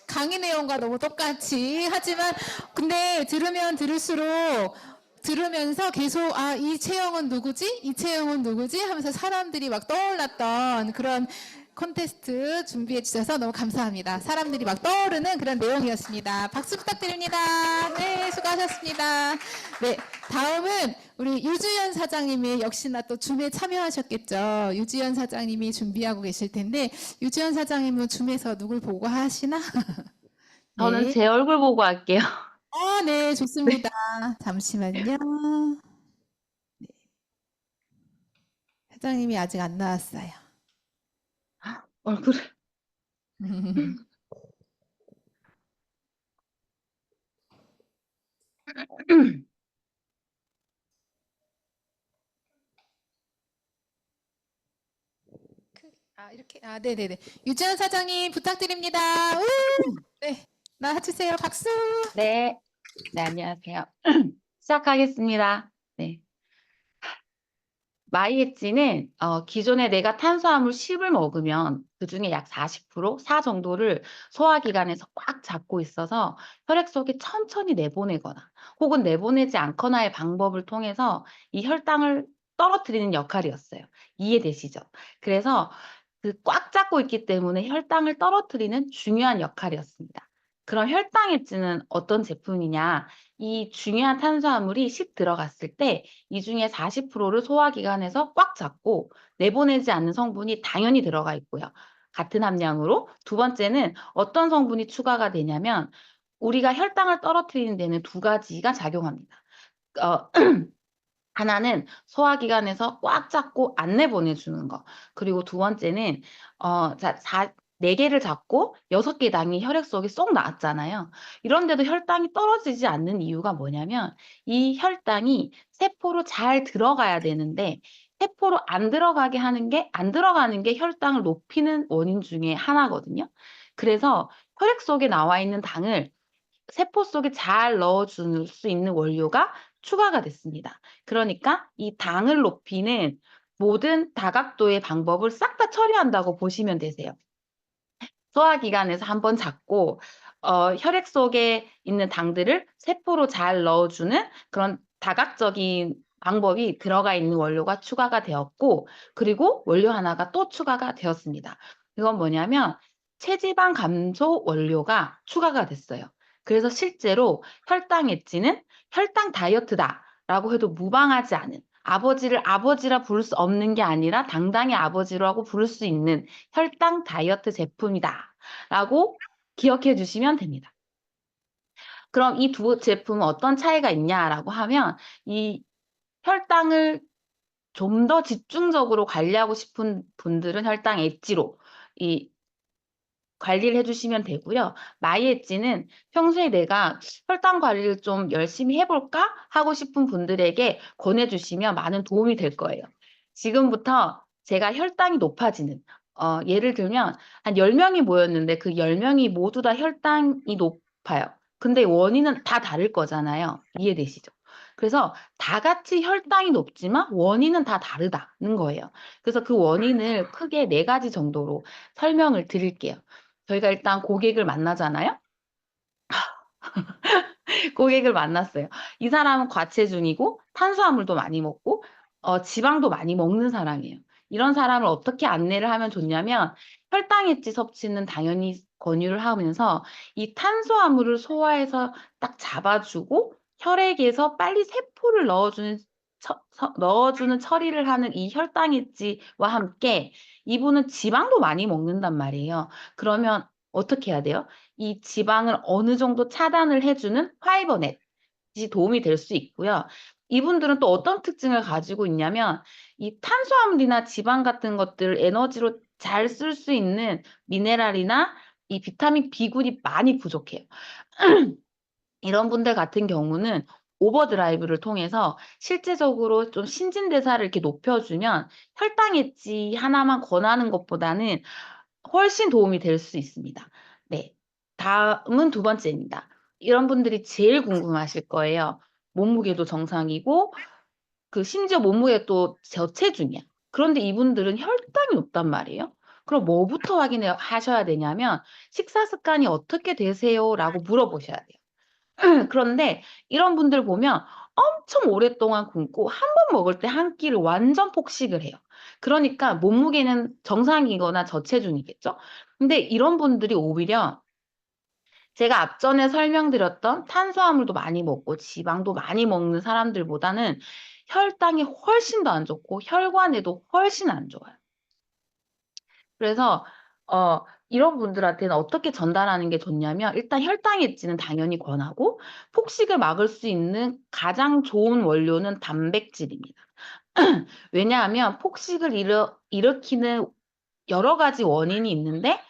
강의 내용과 너무 똑같이 하지만 근데 들으면 들을수록 들으면서 계속 이 체형은 누구지? 이 체형은 누구지? 하면서 사람들이 막 떠올랐던 그런 콘테스트 준비해 주셔서 너무 감사합니다. 사람들이 막 떠오르는 그런 내용이었습니다. 박수 부탁드립니다. 네, 수고하셨습니다. 네, 다음은 우리 유주연 사장님이 역시나 또 줌에 참여하셨겠죠. 유주연 사장님이 준비하고 계실 텐데 유주연 사장님은 줌에서 누굴 보고 하시나? 저는 네. 제 얼굴 보고 할게요. 네, 좋습니다. 잠시만요. 네. 사장님이 아직 안 나왔어요. 얼굴을. 이렇게. 네네네. 유지현 사장님 부탁드립니다. 우! 네, 나와주세요. 박수. 네. 네, 안녕하세요. 시작하겠습니다. 네. 마이애찌는 기존에 내가 탄수화물 10을 먹으면 그중에 약 40%, 4 정도를 소화기관에서 꽉 잡고 있어서 혈액 속에 천천히 내보내거나 혹은 내보내지 않거나의 방법을 통해서 이 혈당을 떨어뜨리는 역할이었어요. 이해되시죠? 그래서 그 꽉 잡고 있기 때문에 혈당을 떨어뜨리는 중요한 역할이었습니다. 그럼 혈당 엣지는 어떤 제품이냐? 이 중요한 탄수화물이 10 들어갔을 때 이 중에 40%를 소화기관에서 꽉 잡고 내보내지 않는 성분이 당연히 들어가 있고요. 같은 함량으로. 두 번째는 어떤 성분이 추가가 되냐면 우리가 혈당을 떨어뜨리는 데는 두 가지가 작용합니다. 어, 하나는 소화기관에서 꽉 잡고 안 내보내주는 거. 그리고 두 번째는 네 개를 잡고 6개 당이 혈액 속에 쏙 나왔잖아요. 이런데도 혈당이 떨어지지 않는 이유가 뭐냐면 이 혈당이 세포로 잘 들어가야 되는데 세포로 안 들어가는 게 혈당을 높이는 원인 중에 하나거든요. 그래서 혈액 속에 나와 있는 당을 세포 속에 잘 넣어줄 수 있는 원료가 추가가 됐습니다. 그러니까 이 당을 높이는 모든 다각도의 방법을 싹 다 처리한다고 보시면 되세요. 소화기관에서 한번 잡고 혈액 속에 있는 당들을 세포로 잘 넣어주는 그런 다각적인 방법이 들어가 있는 원료가 추가가 되었고, 그리고 원료 하나가 또 추가가 되었습니다. 이건 뭐냐면 체지방 감소 원료가 추가가 됐어요. 그래서 실제로 혈당 엣지는 혈당 다이어트다라고 해도 무방하지 않은, 아버지를 아버지라 부를 수 없는 게 아니라 당당히 아버지라고 부를 수 있는 혈당 다이어트 제품이다라고 기억해 주시면 됩니다. 그럼 이 두 제품은 어떤 차이가 있냐라고 하면 이 혈당을 좀 더 집중적으로 관리하고 싶은 분들은 혈당 엣지로 이 관리를 해주시면 되고요. 마이엣지는 평소에 내가 혈당 관리를 좀 열심히 해볼까 하고 싶은 분들에게 권해주시면 많은 도움이 될 거예요. 지금부터 제가 혈당이 높아지는, 예를 들면 한 10명이 모였는데 그 10명이 모두 다 혈당이 높아요. 근데 원인은 다 다를 거잖아요. 이해되시죠? 그래서 다 같이 혈당이 높지만 원인은 다 다르다는 거예요. 그래서 그 원인을 크게 4가지 정도로 설명을 드릴게요. 저희가 일단 고객을 만나잖아요. 고객을 만났어요. 이 사람은 과체중이고 탄수화물도 많이 먹고 지방도 많이 먹는 사람이에요. 이런 사람을 어떻게 안내를 하면 좋냐면 혈당 엣지 섭취는 당연히 권유를 하면서 이 탄수화물을 소화해서 딱 잡아주고 혈액에서 빨리 세포를 넣어주는 처리를 하는 이 혈당 엣지와 함께 이분은 지방도 많이 먹는단 말이에요. 그러면 어떻게 해야 돼요? 이 지방을 어느 정도 차단을 해주는 파이버넷이 도움이 될 수 있고요. 이분들은 또 어떤 특징을 가지고 있냐면 이 탄수화물이나 지방 같은 것들을 에너지로 잘 쓸 수 있는 미네랄이나 이 비타민 B군이 많이 부족해요. 이런 분들 같은 경우는 오버드라이브를 통해서 실제적으로 좀 신진대사를 이렇게 높여주면 혈당 엣지 하나만 권하는 것보다는 훨씬 도움이 될 수 있습니다. 네. 다음은 두 번째입니다. 이런 분들이 제일 궁금하실 거예요. 몸무게도 정상이고, 심지어 몸무게 또 저체중이야. 그런데 이분들은 혈당이 높단 말이에요. 그럼 뭐부터 하셔야 되냐면, 식사 습관이 어떻게 되세요? 라고 물어보셔야 돼요. 그런데 이런 분들 보면 엄청 오랫동안 굶고 한 번 먹을 때 한 끼를 완전 폭식을 해요. 그러니까 몸무게는 정상이거나 저체중이겠죠. 근데 이런 분들이 오히려 제가 앞전에 설명드렸던 탄수화물도 많이 먹고 지방도 많이 먹는 사람들보다는 혈당이 훨씬 더 안 좋고 혈관에도 훨씬 안 좋아요. 그래서 이런 분들한테는 어떻게 전달하는 게 좋냐면 일단 혈당 엣지는 당연히 권하고 폭식을 막을 수 있는 가장 좋은 원료는 단백질입니다. 왜냐하면 폭식을 일으키는 여러 가지 원인이 있는데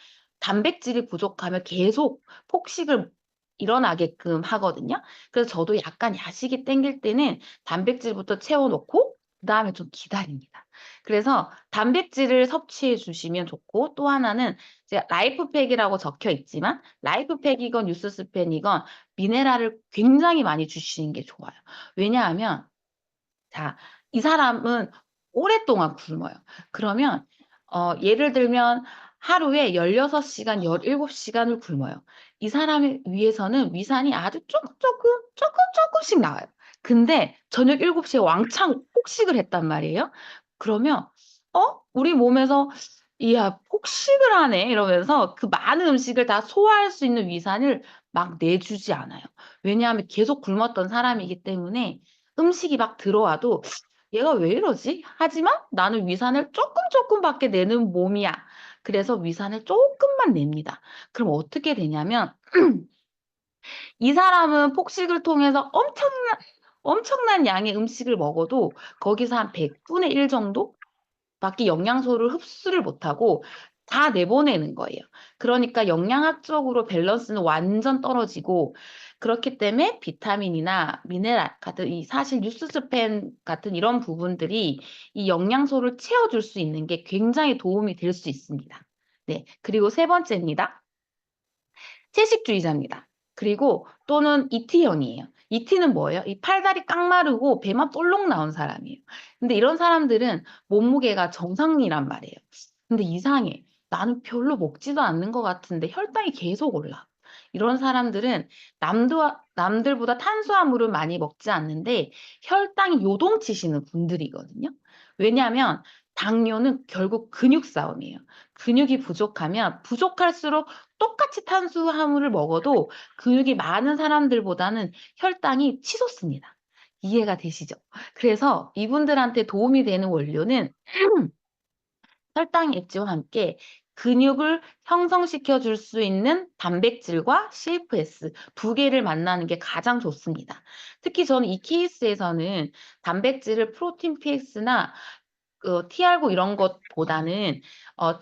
단백질이 부족하면 계속 폭식을 일어나게끔 하거든요. 그래서 저도 약간 야식이 땡길 때는 단백질부터 채워놓고 그다음에 좀 기다립니다. 그래서 단백질을 섭취해 주시면 좋고 또 하나는 제가 라이프팩이라고 적혀 있지만 라이프팩이건 뉴스스펜이건 미네랄을 굉장히 많이 주시는 게 좋아요. 왜냐하면 자, 이 사람은 오랫동안 굶어요. 그러면 예를 들면 하루에 16시간, 17시간을 굶어요. 이 사람의 위에서는 위산이 아주 조금씩 나와요. 근데 저녁 7시에 왕창 폭식을 했단 말이에요. 그러면 우리 몸에서 이야 폭식을 하네 이러면서 그 많은 음식을 다 소화할 수 있는 위산을 막 내주지 않아요. 왜냐하면 계속 굶었던 사람이기 때문에 음식이 막 들어와도 '얘가 왜 이러지?' 하지만 나는 위산을 조금밖에 내는 몸이야. 그래서 위산을 조금만 냅니다. 그럼 어떻게 되냐면 이 사람은 폭식을 통해서 엄청난 양의 음식을 먹어도 거기서 한 100분의 1 정도 밖에 영양소를 흡수를 못하고 다 내보내는 거예요. 그러니까 영양학적으로 밸런스는 완전 떨어지고 그렇기 때문에 비타민이나 미네랄 같은 이 사실 뉴스스펜 같은 이런 부분들이 이 영양소를 채워줄 수 있는 게 굉장히 도움이 될 수 있습니다. 네. 그리고 세 번째입니다. 채식주의자입니다. 그리고 또는 ET형이에요. ET는 뭐예요? 이 팔다리 깡 마르고 배만 볼록 나온 사람이에요. 근데 이런 사람들은 몸무게가 정상이란 말이에요. 근데 이상해. 나는 별로 먹지도 않는 것 같은데 혈당이 계속 올라. 이런 사람들은 남들보다 탄수화물을 많이 먹지 않는데 혈당이 요동치시는 분들이거든요. 왜냐하면 당뇨는 결국 근육 싸움이에요. 근육이 부족하면 부족할수록 똑같이 탄수화물을 먹어도 근육이 많은 사람들보다는 혈당이 치솟습니다. 이해가 되시죠? 그래서 이분들한테 도움이 되는 원료는 혈당 엣지와 함께 근육을 형성시켜 줄 수 있는 단백질과 CFS 두 개를 만나는 게 가장 좋습니다. 특히 저는 이 케이스에서는 단백질을 프로틴 PX나 티알고 이런 것보다는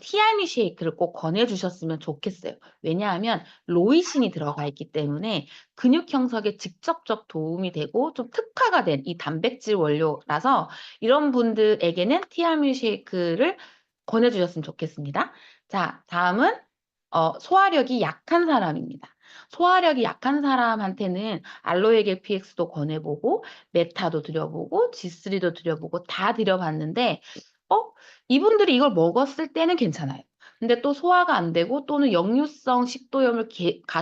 티알미 쉐이크를 꼭 권해 주셨으면 좋겠어요. 왜냐하면 로이신이 들어가 있기 때문에 근육 형성에 직접적 도움이 되고 좀 특화가 된 이 단백질 원료라서 이런 분들에게는 티알미 쉐이크를 권해 주셨으면 좋겠습니다. 자, 다음은 소화력이 약한 사람입니다. 소화력이 약한 사람한테는 알로에겔 PX도 권해 보고 메타도 드려 보고 G3도 드려 보고 다 드려 봤는데 이분들이 이걸 먹었을 때는 괜찮아요. 근데 또 소화가 안 되고 또는 역류성 식도염을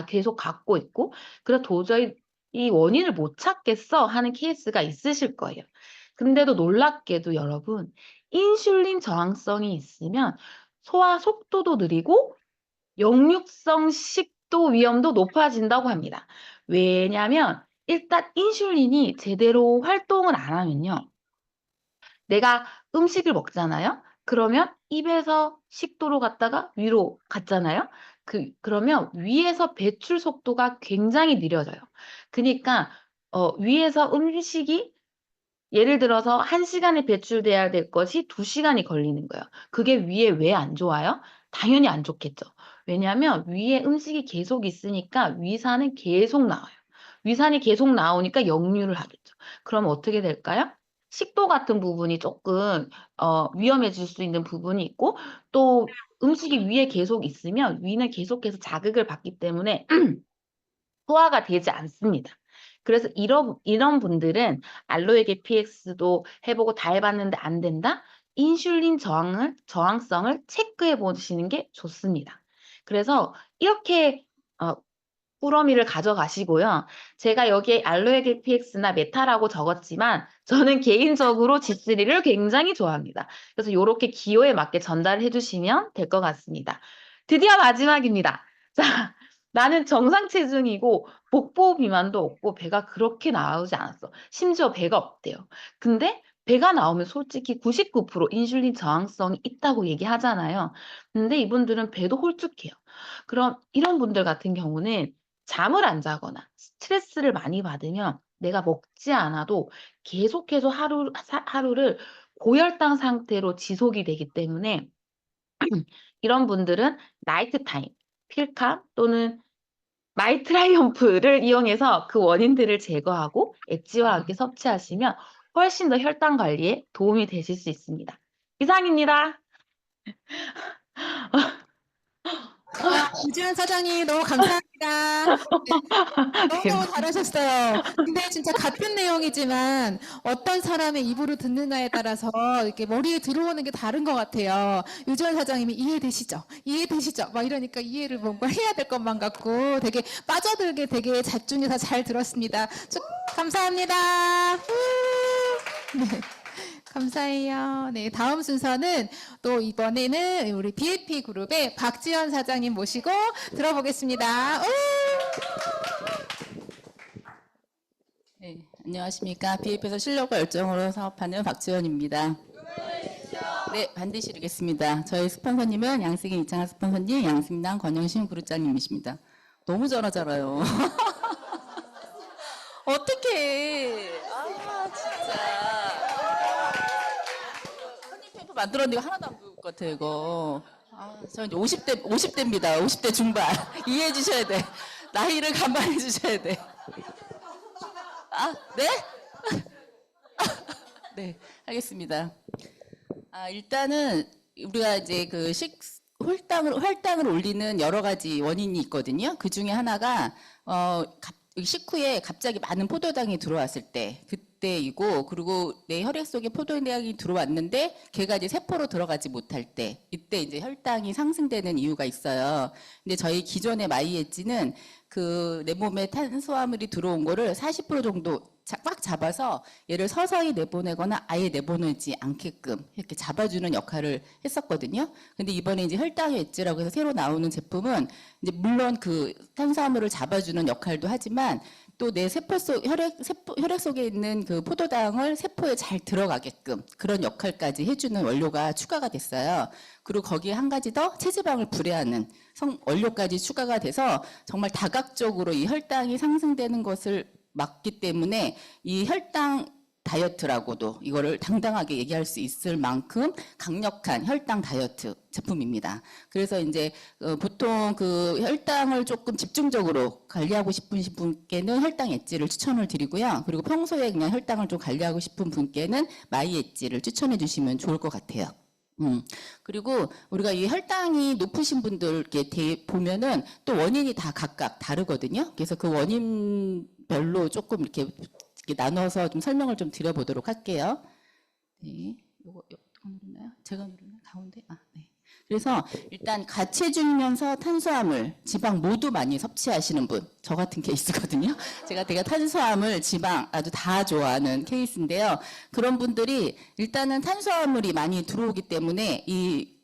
계속 갖고 있고 그래서 도저히 이 원인을 못 찾겠어 하는 케이스가 있으실 거예요. 근데도 놀랍게도 여러분 인슐린 저항성이 있으면 소화 속도도 느리고 역류성 식도 위험도 높아진다고 합니다. 왜냐하면 일단 인슐린이 제대로 활동을 안 하면요. 내가 음식을 먹잖아요. 그러면 입에서 식도로 갔다가 위로 갔잖아요. 그러면 위에서 배출 속도가 굉장히 느려져요. 그러니까 위에서 음식이 예를 들어서 1시간에 배출돼야 될 것이 2시간이 걸리는 거예요. 그게 위에 왜 안 좋아요? 당연히 안 좋겠죠. 왜냐하면 위에 음식이 계속 있으니까 위산은 계속 나와요. 위산이 계속 나오니까 역류를 하겠죠. 그럼 어떻게 될까요? 식도 같은 부분이 조금 위험해질 수 있는 부분이 있고 또 음식이 위에 계속 있으면 위는 계속해서 자극을 받기 때문에 소화가 되지 않습니다. 그래서 이런 분들은 알로에겔 PX도 해보고 다 해봤는데 안 된다? 인슐린 저항성을 체크해 보시는 게 좋습니다. 그래서 이렇게 꾸러미를 가져가시고요. 제가 여기에 알로에겔 PX나 메타라고 적었지만 저는 개인적으로 G3를 굉장히 좋아합니다. 그래서 이렇게 기호에 맞게 전달해 주시면 될 것 같습니다. 드디어 마지막입니다. 자, 나는 정상 체중이고 복부 비만도 없고 배가 그렇게 나오지 않았어. 심지어 배가 없대요. 근데 배가 나오면 솔직히 99% 인슐린 저항성이 있다고 얘기하잖아요. 근데 이분들은 배도 홀쭉해요. 그럼 이런 분들 같은 경우는 잠을 안 자거나 스트레스를 많이 받으면 내가 먹지 않아도 계속해서 하루를 고혈당 상태로 지속이 되기 때문에 이런 분들은 나이트 타임, 필캄 또는 마이트라이엄프를 이용해서 그 원인들을 제거하고 엣지와 함께 섭취하시면 훨씬 더 혈당 관리에 도움이 되실 수 있습니다. 이상입니다. 유지현 사장님 너무 감사합니다. 네, 너무너무 잘하셨어요. 근데 진짜 같은 내용이지만 어떤 사람의 입으로 듣느냐에 따라서 이렇게 머리에 들어오는 게 다른 것 같아요. 유지현 사장님이 이해되시죠? 이해되시죠? 막 이러니까 이해를 뭔가 해야 될 것만 같고 되게 빠져들게 되게 집중해서 잘 들었습니다. 감사합니다. 네. 감사해요. 네, 다음 순서는 또 이번에는 우리 BAP 그룹의 박지현 사장님 모시고 들어보겠습니다. 네, 안녕하십니까. BAP에서 실력과 열정으로 사업하는 박지원입니다. 네, 반드시 이루겠습니다. 저희 스폰서님은 양승희 이창하 스폰서님, 양승남 권영심 그룹장님이십니다. 너무 잘하잖아요. 어떡해. 아, 진짜. 컨닝페이퍼 만들었는데 이거 하나도 안 보일 것 같아, 이거. 아, 저 이제 50대입니다. 50대 중반. 이해해 주셔야 돼. 나이를 감안해 주셔야 돼. 아, 네? 네, 알겠습니다. 아, 일단은 우리가 이제 그 혈당을 올리는 여러 가지 원인이 있거든요. 그 중에 하나가 식후에 갑자기 많은 포도당이 들어왔을 때 그때이고, 그리고 내 혈액 속에 포도당이 들어왔는데 걔가 이제 세포로 들어가지 못할 때, 이때 이제 혈당이 상승되는 이유가 있어요. 근데 저희 기존의 마이엣지는 그 내 몸에 탄수화물이 들어온 거를 40% 정도 꽉 잡아서 얘를 서서히 내보내거나 아예 내보내지 않게끔 이렇게 잡아주는 역할을 했었거든요. 근데 이번에 이제 혈당의 엣지라고 해서 새로 나오는 제품은 이제 물론 그 탄수화물을 잡아주는 역할도 하지만 또 내 세포 속 혈액 속에 있는 그 포도당을 세포에 잘 들어가게끔 그런 역할까지 해주는 원료가 추가가 됐어요. 그리고 거기에 한 가지 더 체지방을 불해하는 원료까지 추가가 돼서 정말 다각적으로 이 혈당이 상승되는 것을 막기 때문에 이 혈당 다이어트라고도 이거를 당당하게 얘기할 수 있을 만큼 강력한 혈당 다이어트 제품입니다. 그래서 이제 보통 그 혈당을 조금 집중적으로 관리하고 싶은 분께는 혈당 엣지를 추천을 드리고요. 그리고 평소에 그냥 혈당을 좀 관리하고 싶은 분께는 마이 엣지를 추천해 주시면 좋을 것 같아요. 그리고 우리가 이 혈당이 높으신 분들 이렇게 보면은 또 원인이 다 각각 다르거든요. 그래서 그 원인별로 조금 이렇게 나눠서 좀 설명을 좀 드려보도록 할게요. 네, 요거 어떻게 누르나요? 제가 누르나? 가운데? 아, 네. 그래서 일단 가체중이면서 탄수화물, 지방 모두 많이 섭취하시는 분, 저 같은 케이스거든요. 제가 되게 탄수화물, 지방 아주 다 좋아하는 케이스인데요. 그런 분들이 일단은 탄수화물이 많이 들어오기 때문에 이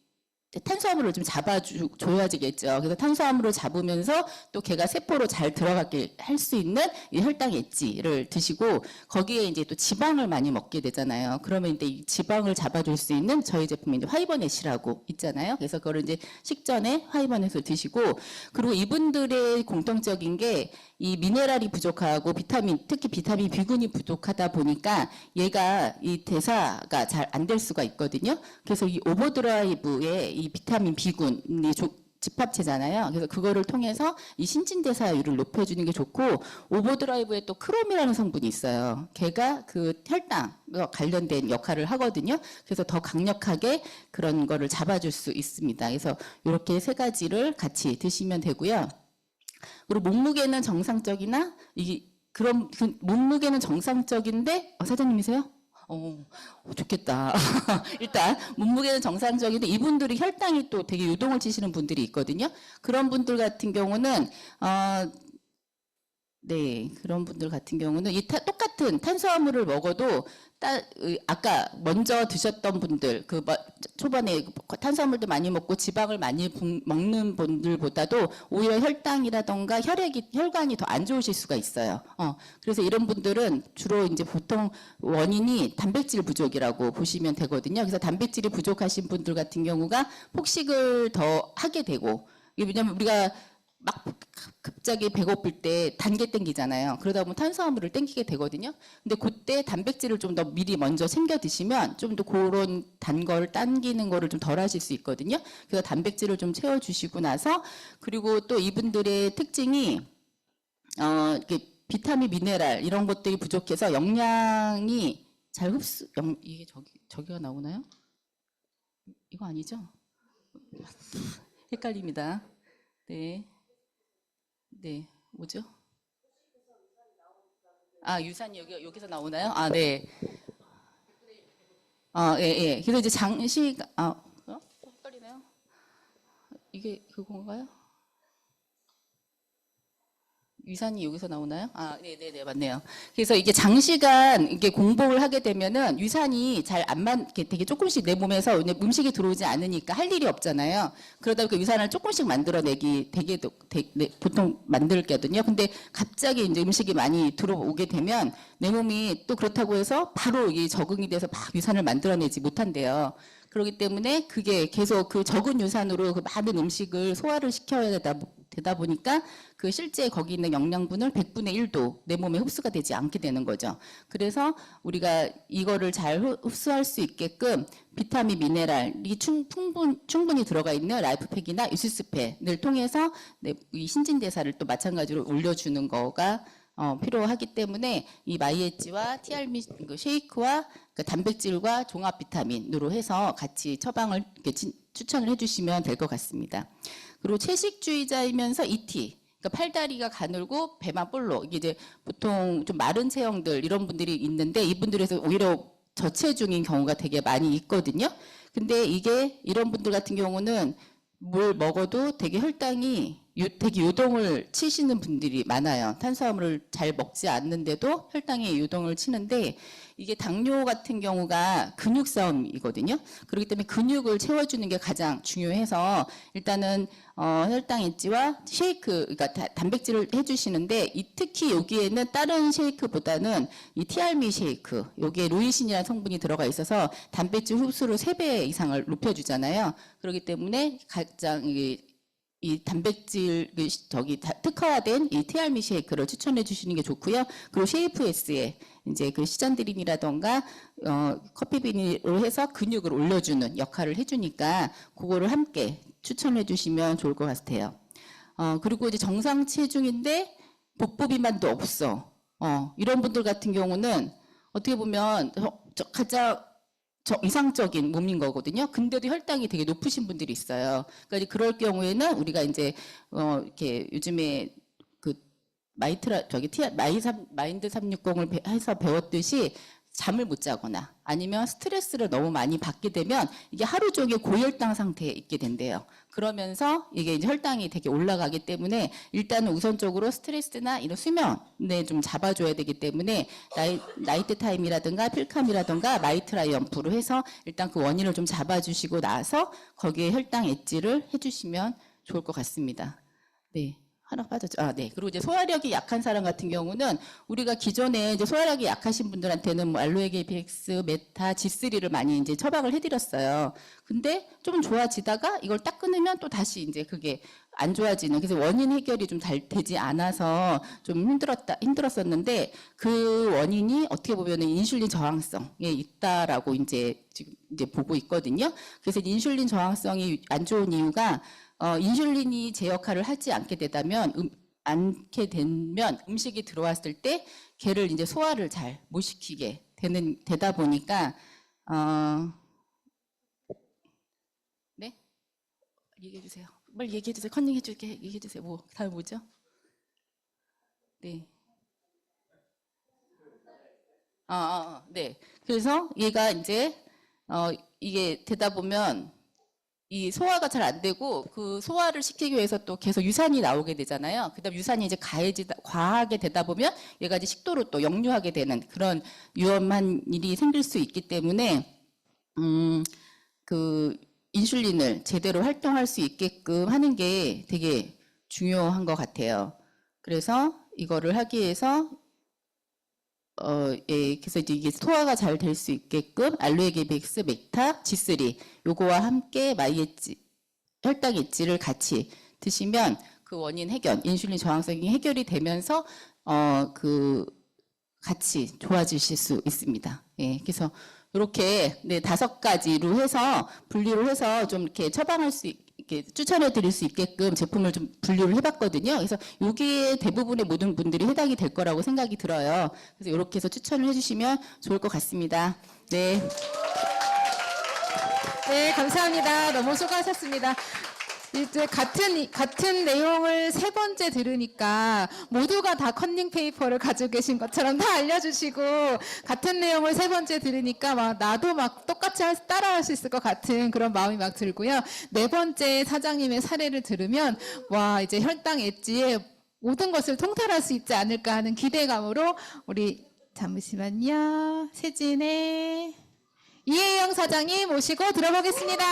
탄수화물을 좀 잡아줘야지겠죠. 그래서 탄수화물을 잡으면서 또 걔가 세포로 잘 들어가게 할 수 있는 이 혈당 엣지를 드시고, 거기에 이제 또 지방을 많이 먹게 되잖아요. 그러면 이제 이 지방을 잡아줄 수 있는 저희 제품이 이제 화이버넷이라고 있잖아요. 그래서 그거를 이제 식전에 화이버넷을 드시고, 그리고 이분들의 공통적인 게 이 미네랄이 부족하고 특히 비타민 B군이 부족하다 보니까 얘가 이 대사가 잘 안 될 수가 있거든요. 그래서 이 오버드라이브에 이 비타민 B군이 집합체잖아요. 그래서 그거를 통해서 이 신진대사율을 높여주는 게 좋고, 오버드라이브에 또 크롬이라는 성분이 있어요. 걔가 그 혈당과 관련된 역할을 하거든요. 그래서 더 강력하게 그런 거를 잡아줄 수 있습니다. 그래서 이렇게 세 가지를 같이 드시면 되고요. 그리고 몸무게는 정상적이나 그런 몸무게는 정상적인데 사장님이세요? 좋겠다. 일단 몸무게는 정상적인데 이분들이 혈당이 또 되게 유동을 치시는 분들이 있거든요. 그런 분들 같은 경우는 네, 그런 분들 같은 경우는 똑같은 탄수화물을 먹어도 아까 먼저 드셨던 분들, 초반에 탄수화물도 많이 먹고 지방을 많이 먹는 분들보다도 오히려 혈당이라던가 혈관이 더 안 좋으실 수가 있어요. 그래서 이런 분들은 주로 이제 보통 원인이 단백질 부족이라고 보시면 되거든요. 그래서 단백질이 부족하신 분들 같은 경우가 폭식을 더 하게 되고, 이게 왜냐면 우리가 막 갑자기 배고플 때 단계 땡기잖아요. 그러다 보면 탄수화물을 땡기게 되거든요. 근데 그때 단백질을 좀 더 미리 먼저 챙겨 드시면 좀 더 그런 단 걸 당기는 거를 좀 덜 하실 수 있거든요. 그래서 단백질을 좀 채워 주시고 나서, 그리고 또 이분들의 특징이 이렇게 비타민, 미네랄 이런 것들이 부족해서 영양이 잘 이게 저기가 나오나요? 이거 아니죠? 헷갈립니다. 네. 네. 뭐죠? 아, 유산이 여기서 나오나요? 아, 네. 예, 예. 그래서 이제 헷갈리네요. 이게 그건가요? 유산이 여기서 나오나요? 아, 네, 맞네요. 그래서 이게 장시간 이게 공복을 하게 되면은 유산이 잘 안 이렇게 되게 조금씩 내 몸에서 음식이 들어오지 않으니까 할 일이 없잖아요. 그러다 보니까 유산을 조금씩 만들어내기 보통 만들거든요. 근데 갑자기 이제 음식이 많이 들어오게 되면 내 몸이 또 그렇다고 해서 바로 이 적응이 돼서 막 유산을 만들어내지 못한대요. 그렇기 때문에 그게 계속 그 적은 유산으로 그 많은 음식을 소화를 시켜야 되다 보니까 그 실제 거기 있는 영양분을 100분의 1도 내 몸에 흡수가 되지 않게 되는 거죠. 그래서 우리가 이거를 잘 흡수할 수 있게끔 비타민, 미네랄이 충분히 들어가 있는 라이프팩이나 유시스펜을 통해서 이 신진대사를 또 마찬가지로 올려주는 거가 필요하기 때문에 이 마이엣지와 티알미 쉐이크와 그 단백질과 종합 비타민으로 해서 같이 처방을 추천을 해주시면 될 것 같습니다. 그리고 채식주의자이면서 ET, 그러니까 팔다리가 가늘고 배만 볼록 이게 이제 보통 좀 마른 체형들 이런 분들이 있는데 이분들에서 오히려 저체중인 경우가 되게 많이 있거든요. 근데 이게 이런 분들 같은 경우는 뭘 먹어도 되게 혈당이 되게 요동을 치시는 분들이 많아요. 탄수화물을 잘 먹지 않는데도 혈당이 요동을 치는데 이게 당뇨 같은 경우가 근육 싸움이거든요. 그렇기 때문에 근육을 채워주는 게 가장 중요해서 일단은 혈당 엣지와 쉐이크, 그러니까 단백질을 해주시는데 특히 여기에는 다른 쉐이크보다는 이 티알미 쉐이크, 여기에 루이신이라는 성분이 들어가 있어서 단백질 흡수를 3배 이상을 높여주잖아요. 그렇기 때문에 가장 이 단백질 특화된 이 티알미 쉐이크를 추천해 주시는 게 좋고요. 그리고 쉐이프S에 이제 그 시잔드린이라던가 커피빈으로 해서 근육을 올려주는 역할을 해주니까 그거를 함께 추천해 주시면 좋을 것 같아요. 그리고 이제 정상 체중인데 복부 비만도 없어. 이런 분들 같은 경우는 어떻게 보면 가장 이상적인 몸인 거거든요. 근데도 혈당이 되게 높으신 분들이 있어요. 그러니까 그럴 경우에는 우리가 이제 이렇게 요즘에 그 마인드 360을 해서 배웠듯이 잠을 못 자거나 아니면 스트레스를 너무 많이 받게 되면 이게 하루 종일 고혈당 상태에 있게 된대요. 그러면서 이게 이제 혈당이 되게 올라가기 때문에 일단은 우선적으로 스트레스나 이런 수면에 좀 잡아줘야 되기 때문에 나이트 타임이라든가 필캄이라든가 마이트라이엄프로 해서 일단 그 원인을 좀 잡아주시고 나서 거기에 혈당 엣지를 해주시면 좋을 것 같습니다. 네. 하나 빠졌죠. 네. 그리고 이제 소화력이 약한 사람 같은 경우는 우리가 기존에 이제 소화력이 약하신 분들한테는 뭐 알로에 게이픽스, 메타, G3를 많이 이제 처방을 해드렸어요. 근데 좀 좋아지다가 이걸 딱 끊으면 또 다시 이제 그게 안 좋아지는, 그래서 원인 해결이 좀 잘 되지 않아서 좀 힘들었었는데 그 원인이 어떻게 보면은 인슐린 저항성에 있다라고 이제 지금 이제 보고 있거든요. 그래서 인슐린 저항성이 안 좋은 이유가 인슐린이 제 역할을 하지 않게 되면 음식이 들어왔을 때 걔를 이제 소화를 잘 못 시키게 되다 보니까 네? 얘기해 주세요. 빨리 얘기해 주세요. 컨닝 해줄게. 얘기해 주세요. 뭐 다음 뭐죠? 네. 네. 그래서 얘가 이제 이게 되다 보면 이 소화가 잘 안 되고 그 소화를 시키기 위해서 또 계속 유산이 나오게 되잖아요. 그다음 유산이 이제 과하게 되다 보면 얘가 이제 식도로 또 역류하게 되는 그런 위험한 일이 생길 수 있기 때문에 그 인슐린을 제대로 활동할 수 있게끔 하는 게 되게 중요한 것 같아요. 그래서 이거를 하기 위해서 그래서 이제 이게 소화가 잘 될 수 있게끔 알로에게빅스, 메타, G3 요거와 함께 혈당 엣지를 같이 드시면 그 원인 해결, 인슐린 저항성이 해결이 되면서 그 같이 좋아지실 수 있습니다. 예, 그래서 이렇게 5가지로 해서 분리를 해서 좀 이렇게 처방할 수 이렇게 추천해 드릴 수 있게끔 제품을 좀 분류를 해봤거든요. 그래서 여기에 대부분의 모든 분들이 해당이 될 거라고 생각이 들어요. 그래서 이렇게 해서 추천을 해주시면 좋을 것 같습니다. 네. 네, 감사합니다. 너무 수고하셨습니다. 이제 같은 내용을 세 번째 들으니까 모두가 다 컨닝 페이퍼를 가지고 계신 것처럼 다 알려주시고 같은 내용을 세 번째 들으니까 막 나도 막 똑같이 따라할 수 있을 것 같은 그런 마음이 막 들고요. 네 번째 사장님의 사례를 들으면 와 이제 혈당 엣지의 모든 것을 통달할 수 있지 않을까 하는 기대감으로 우리 잠시만요. 세진의 이혜영 사장님 모시고 들어보겠습니다.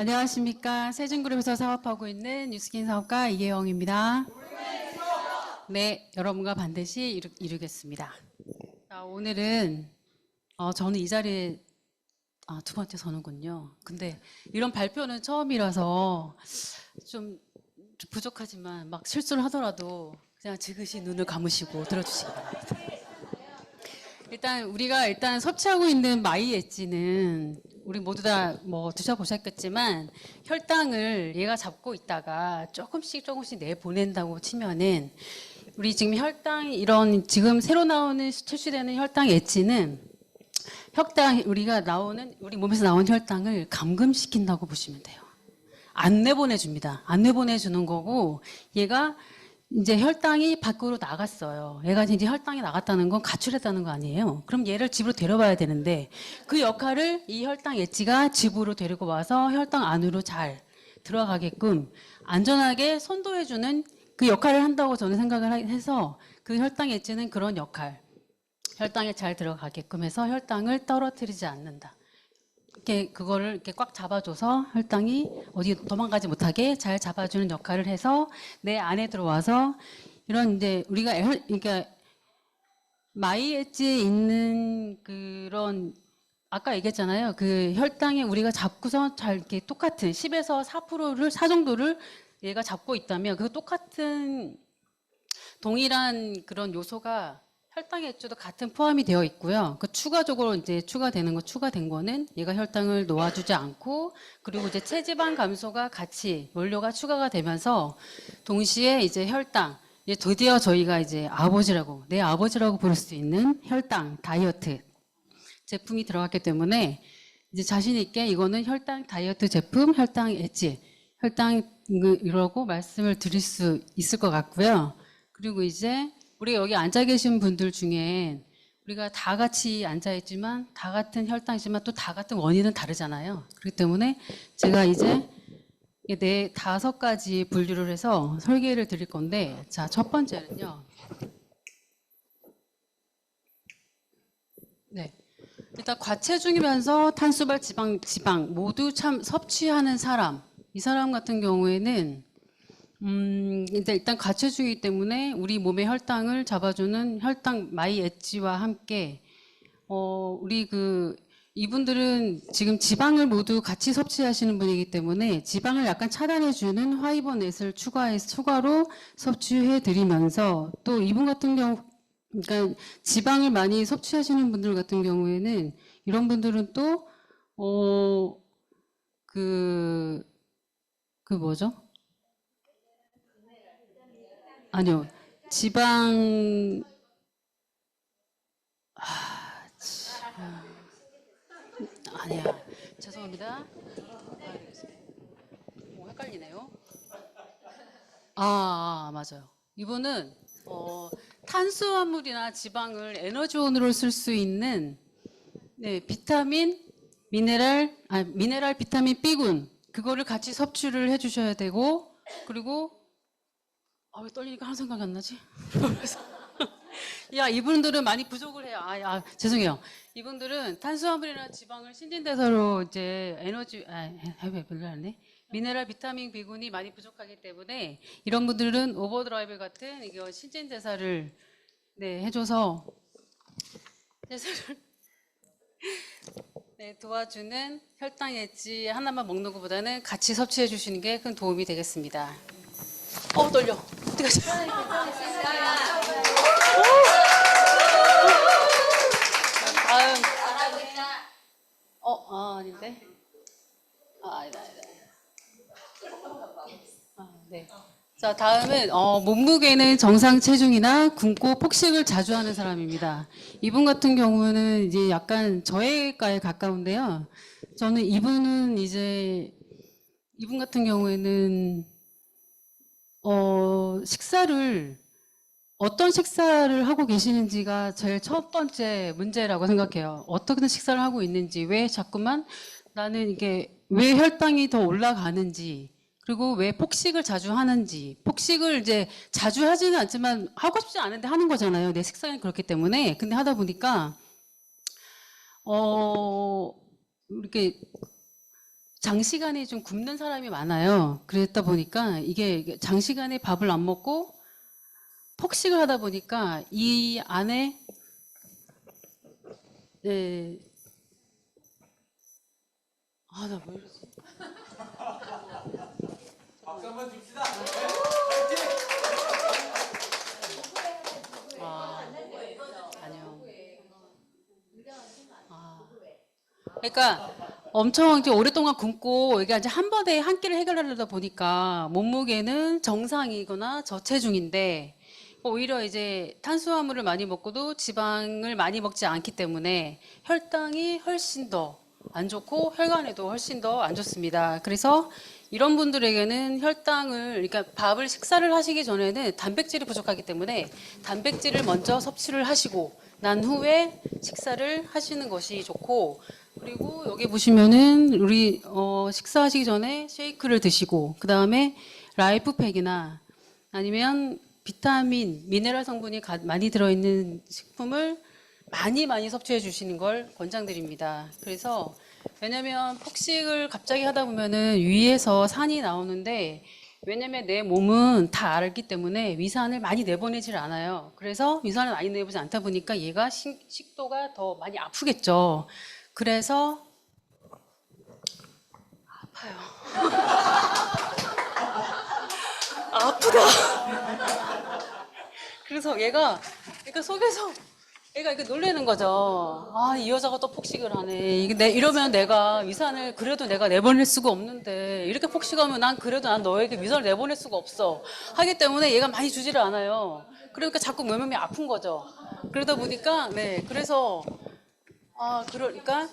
안녕하십니까. 세진그룹에서 사업하고 있는 뉴스킨 사업가 이혜영입니다. 네, 여러분과 반드시 이루겠습니다. 자, 오늘은 저는 이 자리에 두 번째 서는군요. 근데 이런 발표는 처음이라서 좀 부족하지만 막 실수를 하더라도 그냥 지그시 눈을 감으시고 들어주시기 바랍니다. 우리가 섭취하고 있는 마이 엣지는 우리 모두 다 뭐 드셔보셨겠지만 혈당을 얘가 잡고 있다가 조금씩 내보낸다고 치면은 우리 지금 지금 새로 출시되는 혈당 엣지는 우리 몸에서 나오는 혈당을 감금시킨다고 보시면 돼요. 안 내보내줍니다. 안 내보내주는 거고 얘가 이제 혈당이 밖으로 나갔어요. 얘가 이제 혈당이 나갔다는 건 가출했다는 거 아니에요. 그럼 얘를 집으로 데려와야 되는데 그 역할을 이 혈당 엣지가 집으로 데리고 와서 혈당 안으로 잘 들어가게끔 안전하게 선도해주는 그 역할을 한다고 저는 생각을 해서 그 혈당 엣지는 그런 역할, 혈당에 잘 들어가게끔 해서 혈당을 떨어뜨리지 않는다. 그거를 이렇게 꽉 잡아줘서 혈당이 어디 도망가지 못하게 잘 잡아주는 역할을 해서 내 안에 들어와서 이런 이제 우리가 그러니까 마이 엣지에 있는 그런 아까 얘기했잖아요. 그 혈당에 우리가 잡고서 잘 이렇게 똑같은 10에서 4%를 4 정도를 얘가 잡고 있다면 그 똑같은 동일한 그런 요소가 혈당 엣지도 같은 포함이 되어 있고요. 그 추가적으로 이제 추가된 거는 얘가 혈당을 놓아주지 않고 그리고 이제 체지방 감소가 같이 원료가 추가가 되면서 동시에 이제 혈당 드디어 저희가 이제 내 아버지라고 부를 수 있는 혈당 다이어트 제품이 들어갔기 때문에 이제 자신 있게 이거는 혈당 다이어트 제품, 혈당 엣지, 이라고 말씀을 드릴 수 있을 것 같고요. 그리고 이제 우리 여기 앉아 계신 분들 중에 우리가 다 같이 앉아 있지만 다 같은 혈당이지만 또 다 같은 원인은 다르잖아요. 그렇기 때문에 제가 이제 5가지 분류를 해서 설계를 드릴 건데 자, 첫 번째는요. 네. 일단 과체중이면서 탄수발 지방 모두 참 섭취하는 사람. 이 사람 같은 경우에는 일단 과체중이기 때문에 우리 몸의 혈당을 잡아주는 혈당 마이 엣지와 함께 이분들은 지금 지방을 모두 같이 섭취하시는 분이기 때문에 지방을 약간 차단해주는 화이버넷을 추가로 섭취해 드리면서 또 이분 같은 경우 그러니까 지방을 많이 섭취하시는 분들 같은 경우에는 이런 분들은 또 뭐죠? 아니요. 지방 아니야. 죄송합니다. 헷갈리네요. 맞아요. 이분은 탄수화물이나 지방을 에너지원으로 쓸 수 있는 비타민, 미네랄 비타민 B군 그거를 같이 섭취를 해주셔야 되고 그리고 왜 떨리니까 아무 생각이 안 나지? 이분들은 많이 부족을 해요. 죄송해요. 이분들은 탄수화물이나 지방을 신진대사로 이제 미네랄 비타민 B군이 많이 부족하기 때문에 이런 분들은 오버드라이브 같은 이거 신진대사를 해줘서 도와주는 혈당 엣지 하나만 먹는 것보다는 같이 섭취해 주시는 게 큰 도움이 되겠습니다. 떨려. 어디 가지? 아닌데. 네. 자, 다음은 몸무게는 정상 체중이나 굶고 폭식을 자주 하는 사람입니다. 이분 같은 경우는 이제 약간 저해과에 가까운데요. 저는 이분 같은 경우에는 어떤 식사를 하고 계시는지가 제일 첫 번째 문제라고 생각해요. 어떻게 식사를 하고 있는지, 왜 자꾸만 나는 이게 왜 혈당이 더 올라가는지, 그리고 왜 폭식을 자주 하는지. 폭식을 이제 자주 하지는 않지만 하고 싶지 않은데 하는 거잖아요. 내 식상이 그렇기 때문에. 근데 하다 보니까 이렇게 장시간에 좀 굶는 사람이 많아요. 그랬다 보니까 이게 장시간에 밥을 안 먹고 폭식을 하다 보니까 이 안에 네. 나 왜 이러지? 아니요. 그러니까 엄청 이제 오랫동안 굶고 이게 이제 한 번에 한 끼를 해결하려다 보니까 몸무게는 정상이거나 저체중인데 오히려 이제 탄수화물을 많이 먹고도 지방을 많이 먹지 않기 때문에 혈당이 훨씬 더 안 좋고 혈관에도 훨씬 더 안 좋습니다. 그래서 이런 분들에게는 그러니까 식사를 하시기 전에는 단백질이 부족하기 때문에 단백질을 먼저 섭취를 하시고 난 후에 식사를 하시는 것이 좋고, 그리고 여기 보시면은 우리 식사하시기 전에 쉐이크를 드시고 그 다음에 라이프팩이나 아니면 비타민, 미네랄 성분이 많이 들어있는 식품을 많이 섭취해 주시는 걸 권장드립니다. 그래서 왜냐면 폭식을 갑자기 하다 보면은 위에서 산이 나오는데, 왜냐면 내 몸은 다 알기 때문에 위산을 많이 내보내질 않아요. 그래서 위산을 많이 내보지 않다 보니까 얘가 식도가 더 많이 아프겠죠. 그래서 아파요. 아프다. 그래서 얘가 속에서 얘가 이렇게 놀라는 거죠. 이 여자가 또 폭식을 하네. 이러면 내가 위산을 그래도 내가 내보낼 수가 없는데, 이렇게 폭식하면 난 너에게 위산을 내보낼 수가 없어. 하기 때문에 얘가 많이 주지를 않아요. 그러니까 자꾸 몸이 아픈 거죠. 그러다 보니까, 그래서, 그러니까,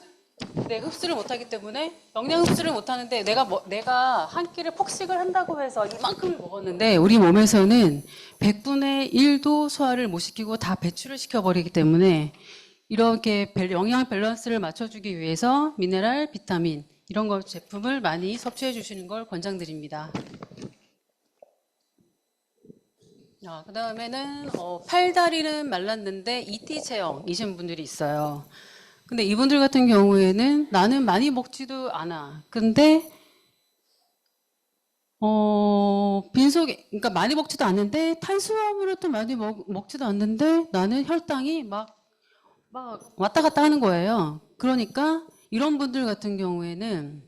흡수를 못하기 때문에, 영양 흡수를 못하는데, 내가 한 끼를 폭식을 한다고 해서 이만큼을 먹었는데, 우리 몸에서는 100분의 1도 소화를 못 시키고 다 배출을 시켜버리기 때문에, 이렇게 영양 밸런스를 맞춰주기 위해서 미네랄, 비타민, 이런 제품을 많이 섭취해 주시는 걸 권장드립니다. 그 다음에는 팔다리는 말랐는데 ET 체형이신 분들이 있어요. 근데 이분들 같은 경우에는 나는 많이 먹지도 않아. 근데 빈속에, 그러니까 많이 먹지도 않는데 탄수화물을 또 많이 먹지도 않는데 나는 혈당이 막 왔다 갔다 하는 거예요. 그러니까 이런 분들 같은 경우에는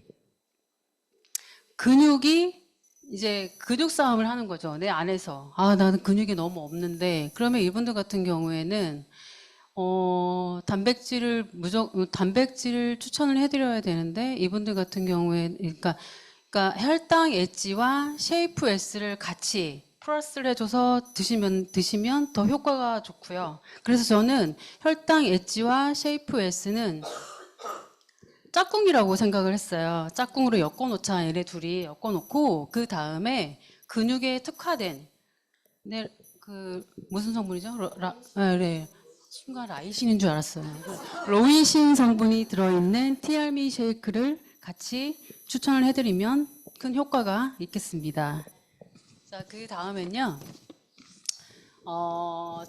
이제 근육 싸움을 하는 거죠. 내 안에서. 나는 근육이 너무 없는데, 그러면 이분들 같은 경우에는 단백질을 추천을 해드려야 되는데, 이분들 같은 경우에, 그러니까 혈당 엣지와 쉐이프 S를 같이 플러스를 해줘서 드시면 더 효과가 좋고요. 그래서 저는 혈당 엣지와 쉐이프 S는 짝꿍이라고 생각을 했어요. 짝꿍으로 엮어놓자, 얘네 둘이 엮어놓고, 그 다음에 근육에 특화된, 무슨 성분이죠? 순간 라이신인 줄 알았어요. 로이신 성분이 들어있는 티알미 쉐이크를 같이 추천을 해드리면 큰 효과가 있겠습니다. 자, 그 다음엔요.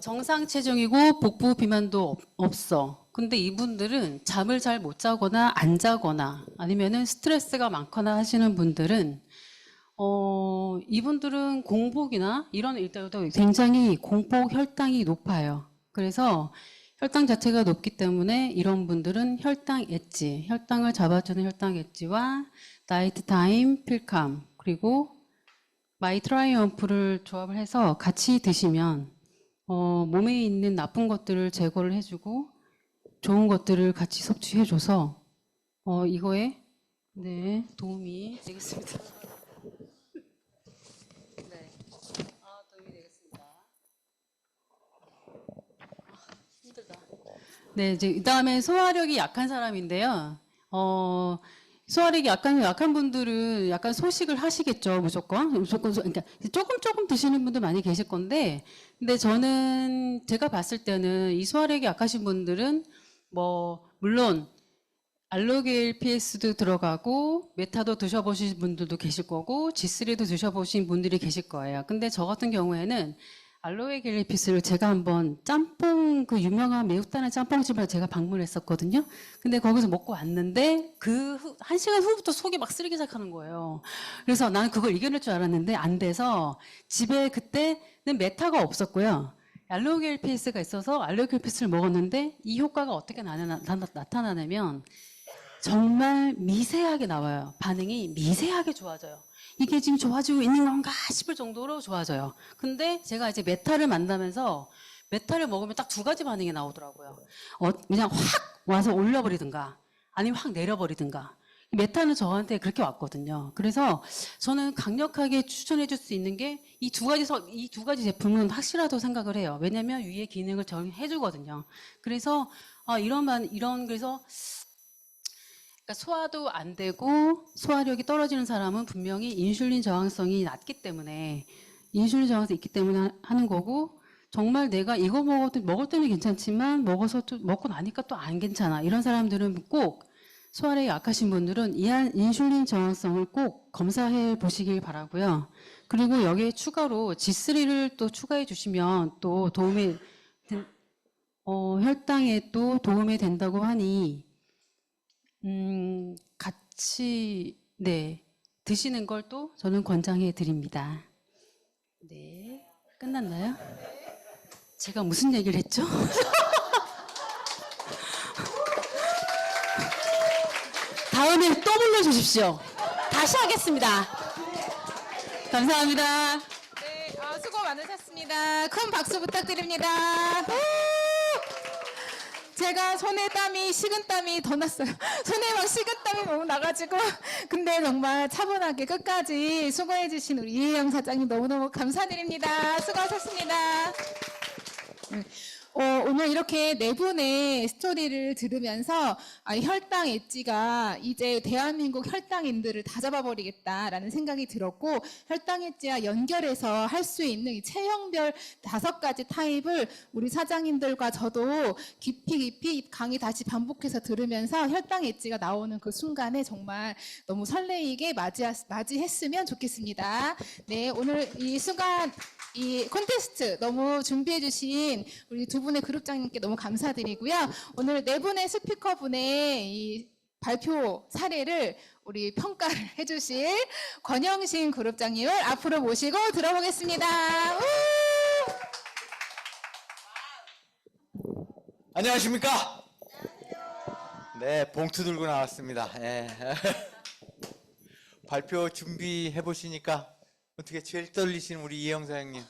정상 체중이고 복부 비만도 없어. 근데 이분들은 잠을 잘 못 자거나 안 자거나 아니면은 스트레스가 많거나 하시는 분들은 이분들은 공복이나 이런 일때도 굉장히 공복 혈당이 높아요. 그래서 혈당 자체가 높기 때문에 이런 분들은 혈당 엣지, 혈당을 잡아주는 혈당 엣지와 나이트 타임 필캄, 그리고 마이 트라이엄프를 조합을 해서 같이 드시면 몸에 있는 나쁜 것들을 제거를 해주고 좋은 것들을 같이 섭취해줘서 이거에 네, 도움이 되겠습니다. 네. 도움이 되겠습니다. 힘들다. 네, 이제 그다음에 소화력이 약한 사람인데요. 소화력이 약한 분들은 약간 소식을 하시겠죠, 무조건. 그러니까 조금 드시는 분들 많이 계실 건데, 근데 저는 제가 봤을 때는 이 소화력이 약하신 분들은 물론 알로겔 PS도 들어가고 메타도 드셔보신 분들도 계실 거고 G3도 드셔보신 분들이 계실 거예요. 근데 저 같은 경우에는 알로에겔 PS를 제가 한번 짬뽕 그 유명한 매운탕의 짬뽕집을 제가 방문했었거든요. 근데 거기서 먹고 왔는데 한 시간 후부터 속이 막 쓰리기 시작하는 거예요. 그래서 나는 그걸 이겨낼 줄 알았는데 안 돼서 집에 그때는 메타가 없었고요. 알로겔 PS가 있어서 알로겔 PS를 먹었는데 이 효과가 어떻게 나타나냐면 정말 미세하게 나와요. 반응이 미세하게 좋아져요. 이게 지금 좋아지고 있는 건가 싶을 정도로 좋아져요. 근데 제가 이제 메타를 만나면서 메타를 먹으면 딱 두 가지 반응이 나오더라고요. 그냥 확 와서 올려버리든가 아니면 확 내려버리든가. 메타는 저한테 그렇게 왔거든요. 그래서 저는 강력하게 추천해 줄 수 있는 게 이 두 가지 제품은 확실하다고 생각을 해요. 왜냐면 위의 기능을 해주거든요. 그래서 그래서 그러니까 소화도 안 되고 소화력이 떨어지는 사람은 분명히 인슐린 저항성이 낮기 때문에 인슐린 저항성이 있기 때문에 하는 거고 정말 내가 이거 먹을 때는 괜찮지만 먹고 나니까 또 안 괜찮아. 이런 사람들은 꼭 소화력이 약하신 분들은 인슐린 저항성을 꼭 검사해 보시길 바라고요. 그리고 여기에 추가로 G3를 또 추가해 주시면 또 혈당에 또 도움이 된다고 하니 같이 드시는 걸 또 저는 권장해 드립니다. 네, 끝났나요? 제가 무슨 얘기를 했죠? 다음에 또 불러주십시오. 다시 하겠습니다. 감사합니다. 네, 수고 많으셨습니다. 큰 박수 부탁드립니다. 제가 손에 땀이 식은땀이 더 났어요. 손에 막 식은땀이 너무 나가지고 근데 정말 차분하게 끝까지 수고해 주신 우리 이혜영 사장님 너무너무 감사드립니다. 수고하셨습니다. 오늘 이렇게 네 분의 스토리를 들으면서 혈당 엣지가 이제 대한민국 혈당인들을 다 잡아버리겠다라는 생각이 들었고 혈당 엣지와 연결해서 할 수 있는 이 체형별 5가지 타입을 우리 사장님들과 저도 깊이 강의 다시 반복해서 들으면서 혈당 엣지가 나오는 그 순간에 정말 너무 설레이게 맞이했으면 좋겠습니다. 네, 오늘 이 순간 이 콘테스트 너무 준비해주신 우리 두 분의 그룹장님께 너무 감사드리고요. 오늘 네 분의 스피커분의 이 발표 사례를 우리 평가를 해주실 권영신 그룹장님을 앞으로 모시고 들어보겠습니다. 안녕하십니까? 네, 봉투 들고 나왔습니다. 예. 발표 준비해 보시니까 어떻게 제일 떨리시는 우리 이혜영 사장님.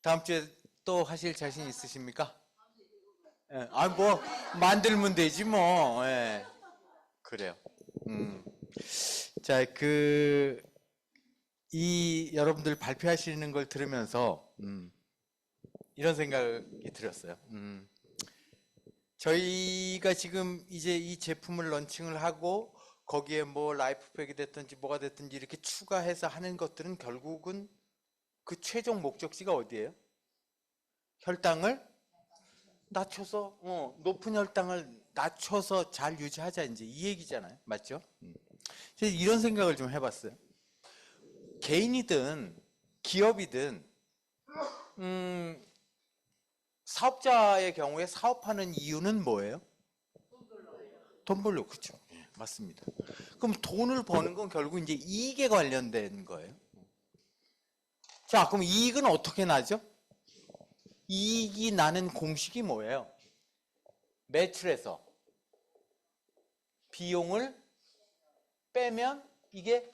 다음 주에 또 하실 자신 있으십니까? 예. 뭐 만들면 되지 뭐. 예. 그래요. 자, 여러분들 발표하시는 걸 들으면서 이런 생각이 들었어요. 저희가 지금 이제 이 제품을 런칭을 하고 거기에 뭐 라이프팩이 됐든지 뭐가 됐든지 이렇게 추가해서 하는 것들은 결국은 그 최종 목적지가 어디예요? 혈당을 낮춰서 높은 혈당을 낮춰서 잘 유지하자 이제 이 얘기잖아요. 맞죠? 그래서 이런 생각을 좀 해봤어요. 개인이든 기업이든 사업자의 경우에 사업하는 이유는 뭐예요? 돈 벌려고. 그렇죠. 예, 맞습니다. 그럼 돈을 버는 건 결국 이제 이익에 관련된 거예요. 자, 그럼 이익은 어떻게 나죠? 이익이 나는 공식이 뭐예요? 매출에서 비용을 빼면 이게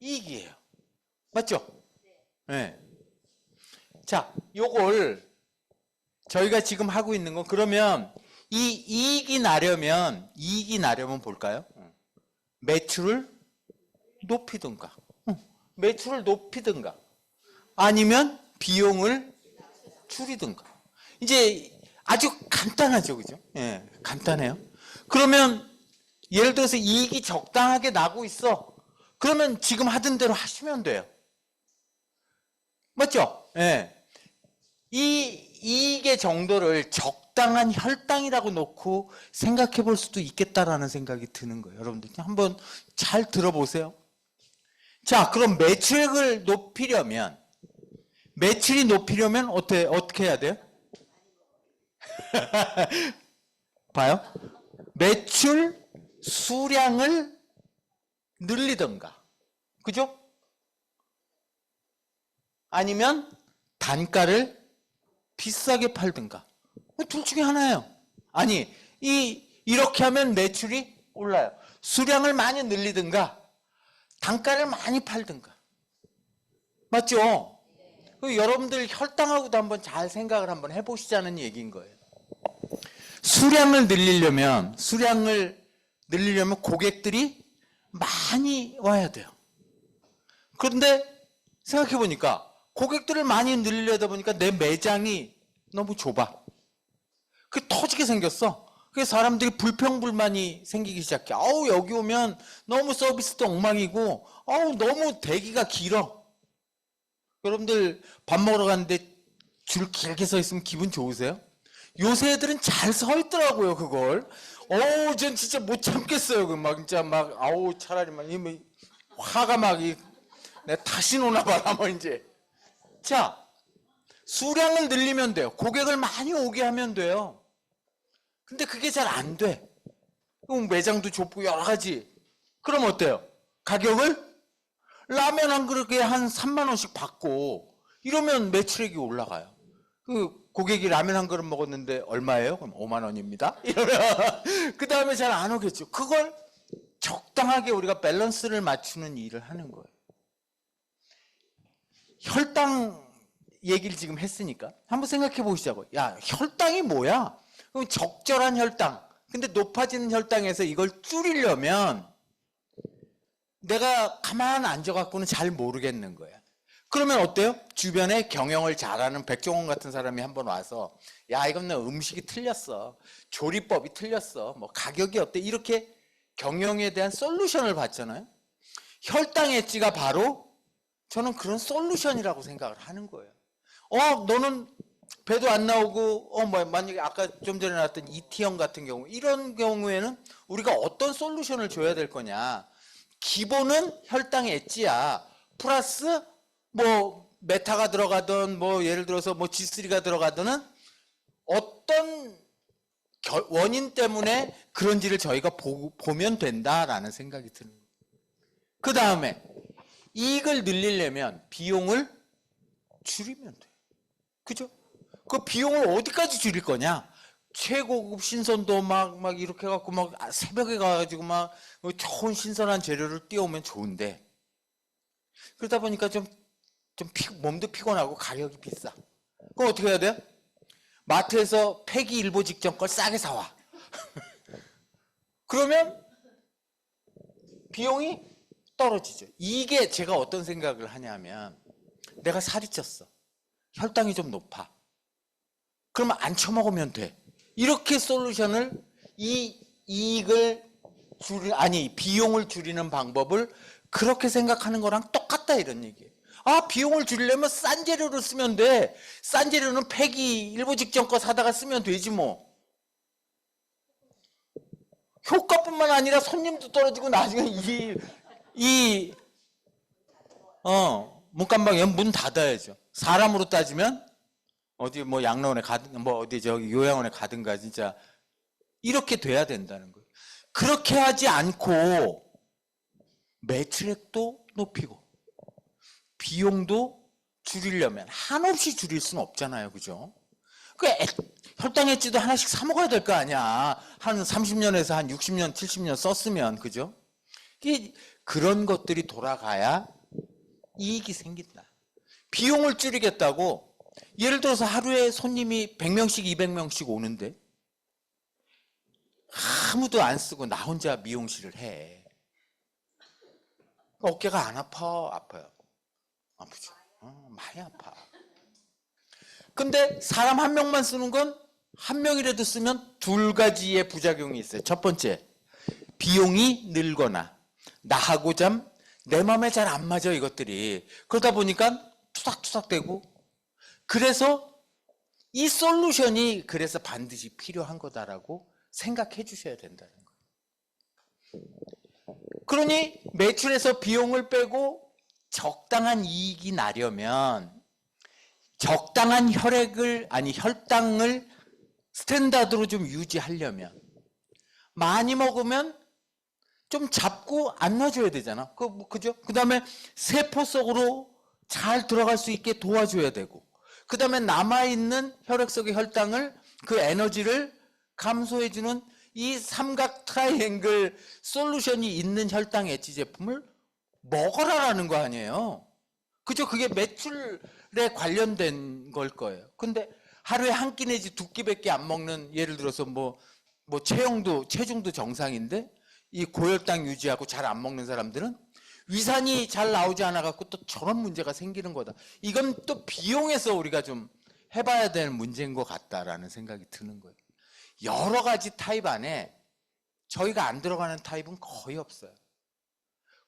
이익이에요. 맞죠? 네. 자, 요걸 저희가 지금 하고 있는 건 그러면 이 이익이 나려면 볼까요? 매출을 높이든가, 아니면 비용을 줄이든가. 이제 아주 간단하죠, 그죠? 예, 간단해요. 그러면 예를 들어서 이익이 적당하게 나고 있어. 그러면 지금 하던 대로 하시면 돼요. 맞죠? 예. 이 이익의 정도를 적당한 혈당이라고 놓고 생각해 볼 수도 있겠다라는 생각이 드는 거예요. 여러분들 한번 잘 들어보세요. 자, 그럼 매출액을 높이려면, 매출이 높이려면 어떻게 해야 돼요? 봐요. 매출 수량을 늘리던가, 그죠? 아니면 단가를 비싸게 팔든가. 둘 중에 하나예요. 아니, 이렇게 하면 매출이 올라요. 수량을 많이 늘리든가, 단가를 많이 팔든가. 맞죠? 여러분들 혈당하고도 한번 잘 생각을 한번 해보시자는 얘기인 거예요. 수량을 늘리려면 고객들이 많이 와야 돼요. 그런데 생각해 보니까 고객들을 많이 늘리려다 보니까 내 매장이 너무 좁아. 그게 터지게 생겼어. 그래서 사람들이 불평불만이 생기기 시작해. 여기 오면 너무 서비스도 엉망이고, 너무 대기가 길어. 여러분들 밥 먹으러 갔는데 줄 길게 서 있으면 기분 좋으세요? 요새 애들은 잘 서 있더라고요, 그걸. 전 진짜 못 참겠어요. 차라리 화가 내가 다시 노나 봐라, 이제. 자, 수량을 늘리면 돼요. 고객을 많이 오게 하면 돼요. 근데 그게 잘 안 돼. 그럼 매장도 좁고 여러 가지. 그럼 어때요? 가격을 라면 한 그릇에 한 3만 원씩 받고 이러면 매출액이 올라가요. 고객이 라면 한 그릇 먹었는데 얼마예요? 그럼 5만 원입니다. 이러면 그 다음에 잘 안 오겠죠. 그걸 적당하게 우리가 밸런스를 맞추는 일을 하는 거예요. 혈당 얘기를 지금 했으니까 한번 생각해 보시자고. 야, 혈당이 뭐야? 그럼 적절한 혈당. 근데 높아지는 혈당에서 이걸 줄이려면 내가 가만 앉아갖고는 잘 모르겠는 거야. 그러면 어때요? 주변에 경영을 잘하는 백종원 같은 사람이 한번 와서, 야, 이건 너 음식이 틀렸어. 조리법이 틀렸어. 가격이 어때? 이렇게 경영에 대한 솔루션을 받잖아요. 혈당 엣지가 바로 저는 그런 솔루션이라고 생각을 하는 거예요. 너는 배도 안 나오고, 만약에 아까 좀 전에 나왔던 이티형 같은 경우, 이런 경우에는 우리가 어떤 솔루션을 줘야 될 거냐. 기본은 혈당 엣지야. 플러스, 메타가 들어가든, 예를 들어서 G3가 들어가든, 어떤 원인 때문에 그런지를 저희가 보면 된다라는 생각이 드는 거예요. 그 다음에, 이익을 늘리려면 비용을 줄이면 돼요. 그죠? 그 비용을 어디까지 줄일 거냐? 최고급 신선도 이렇게 해갖고 새벽에 가가지고 좋은 신선한 재료를 띄워오면 좋은데, 그러다 보니까 몸도 피곤하고 가격이 비싸. 그럼 어떻게 해야 돼요? 마트에서 폐기 일보 직전 걸 싸게 사와. 그러면 비용이 떨어지죠. 이게 제가 어떤 생각을 하냐면, 내가 살이 쪘어. 혈당이 좀 높아. 그러면 안 처먹으면 돼. 이렇게 솔루션을, 비용을 줄이는 방법을 그렇게 생각하는 거랑 똑같다, 이런 얘기예요. 비용을 줄이려면 싼 재료를 쓰면 돼. 싼 재료는 폐기 일보 직전 거 사다가 쓰면 되지 뭐. 효과뿐만 아니라 손님도 떨어지고 나중에 문간방에 문 닫아야죠. 사람으로 따지면 어디 양로원에 가든 요양원에 가든가 진짜 이렇게 돼야 된다는 거예요. 그렇게 하지 않고 매출액도 높이고 비용도 줄이려면 한없이 줄일 수는 없잖아요. 그죠? 혈당 엣지도 하나씩 사 먹어야 될 거 아니야. 한 30년에서 한 60년, 70년 썼으면. 그죠? 그런 것들이 돌아가야 이익이 생긴다. 비용을 줄이겠다고 예를 들어서 하루에 손님이 100명씩 200명씩 오는데 아무도 안 쓰고 나 혼자 미용실을 해. 어깨가 안 아파? 아파요. 아프죠. 많이 아파. 근데 사람 한 명만 쓰는 건 한 명이라도 쓰면 두 가지의 부작용이 있어요. 첫 번째, 비용이 늘거나 나하고 내 마음에 잘 안 맞아 이것들이. 그러다 보니까 투닥투닥대고, 그래서 이 솔루션이 그래서 반드시 필요한 거다라고 생각해 주셔야 된다는 거예요. 그러니 매출에서 비용을 빼고 적당한 이익이 나려면 적당한 혈당을 스탠다드로 좀 유지하려면 많이 먹으면 좀 잡고 안 놔줘야 되잖아. 그죠? 그 다음에 세포 속으로 잘 들어갈 수 있게 도와줘야 되고, 그 다음에 남아있는 혈액 속의 혈당을, 그 에너지를 감소해주는 이 삼각 트라이앵글 솔루션이 있는 혈당 엣지 제품을 먹어라라는 거 아니에요. 그죠? 그게 매출에 관련된 걸 거예요. 근데 하루에 한 끼 내지 두 끼밖에 안 먹는, 예를 들어서 체중도 정상인데 이 고혈당 유지하고 잘 안 먹는 사람들은 위산이 잘 나오지 않아 갖고 또 저런 문제가 생기는 거다. 이건 또 비용에서 우리가 좀 해봐야 될 문제인 것 같다라는 생각이 드는 거예요. 여러 가지 타입 안에 저희가 안 들어가는 타입은 거의 없어요.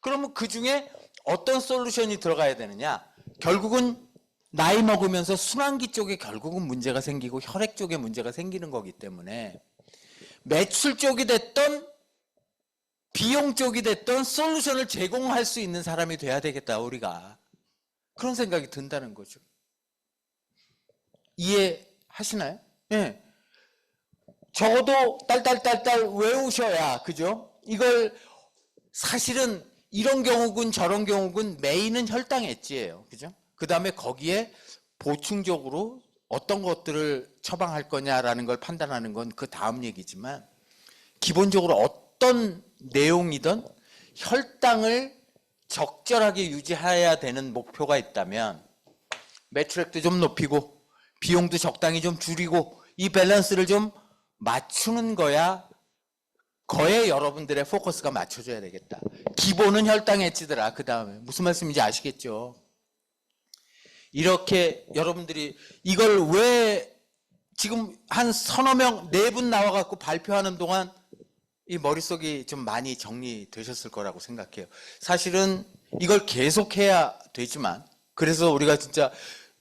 그러면 그 중에 어떤 솔루션이 들어가야 되느냐? 결국은 나이 먹으면서 순환기 쪽에 결국은 문제가 생기고 혈액 쪽에 문제가 생기는 거기 때문에 매출 쪽이 됐던 비용 쪽이 됐던 솔루션을 제공할 수 있는 사람이 돼야 되겠다, 우리가. 그런 생각이 든다는 거죠. 이해하시나요? 네. 적어도 딸딸딸딸 외우셔야, 그죠? 이걸 사실은 이런 경우군 저런 경우군 메인은 혈당 엣지예요. 그죠? 그 다음에 거기에 보충적으로 어떤 것들을 처방할 거냐라는 걸 판단하는 건 그 다음 얘기지만, 기본적으로 어떤 내용이든 혈당을 적절하게 유지해야 되는 목표가 있다면 매출액도 좀 높이고 비용도 적당히 좀 줄이고 이 밸런스를 좀 맞추는 거에 여러분들의 포커스가 맞춰져야 되겠다. 기본은 혈당 엣지더라. 그 다음에 무슨 말씀인지 아시겠죠? 이렇게 여러분들이 이걸 왜 지금 한 서너 명, 4분 나와갖고 발표하는 동안 이 머릿속이 좀 많이 정리되셨을 거라고 생각해요. 사실은 이걸 계속해야 되지만, 그래서 우리가 진짜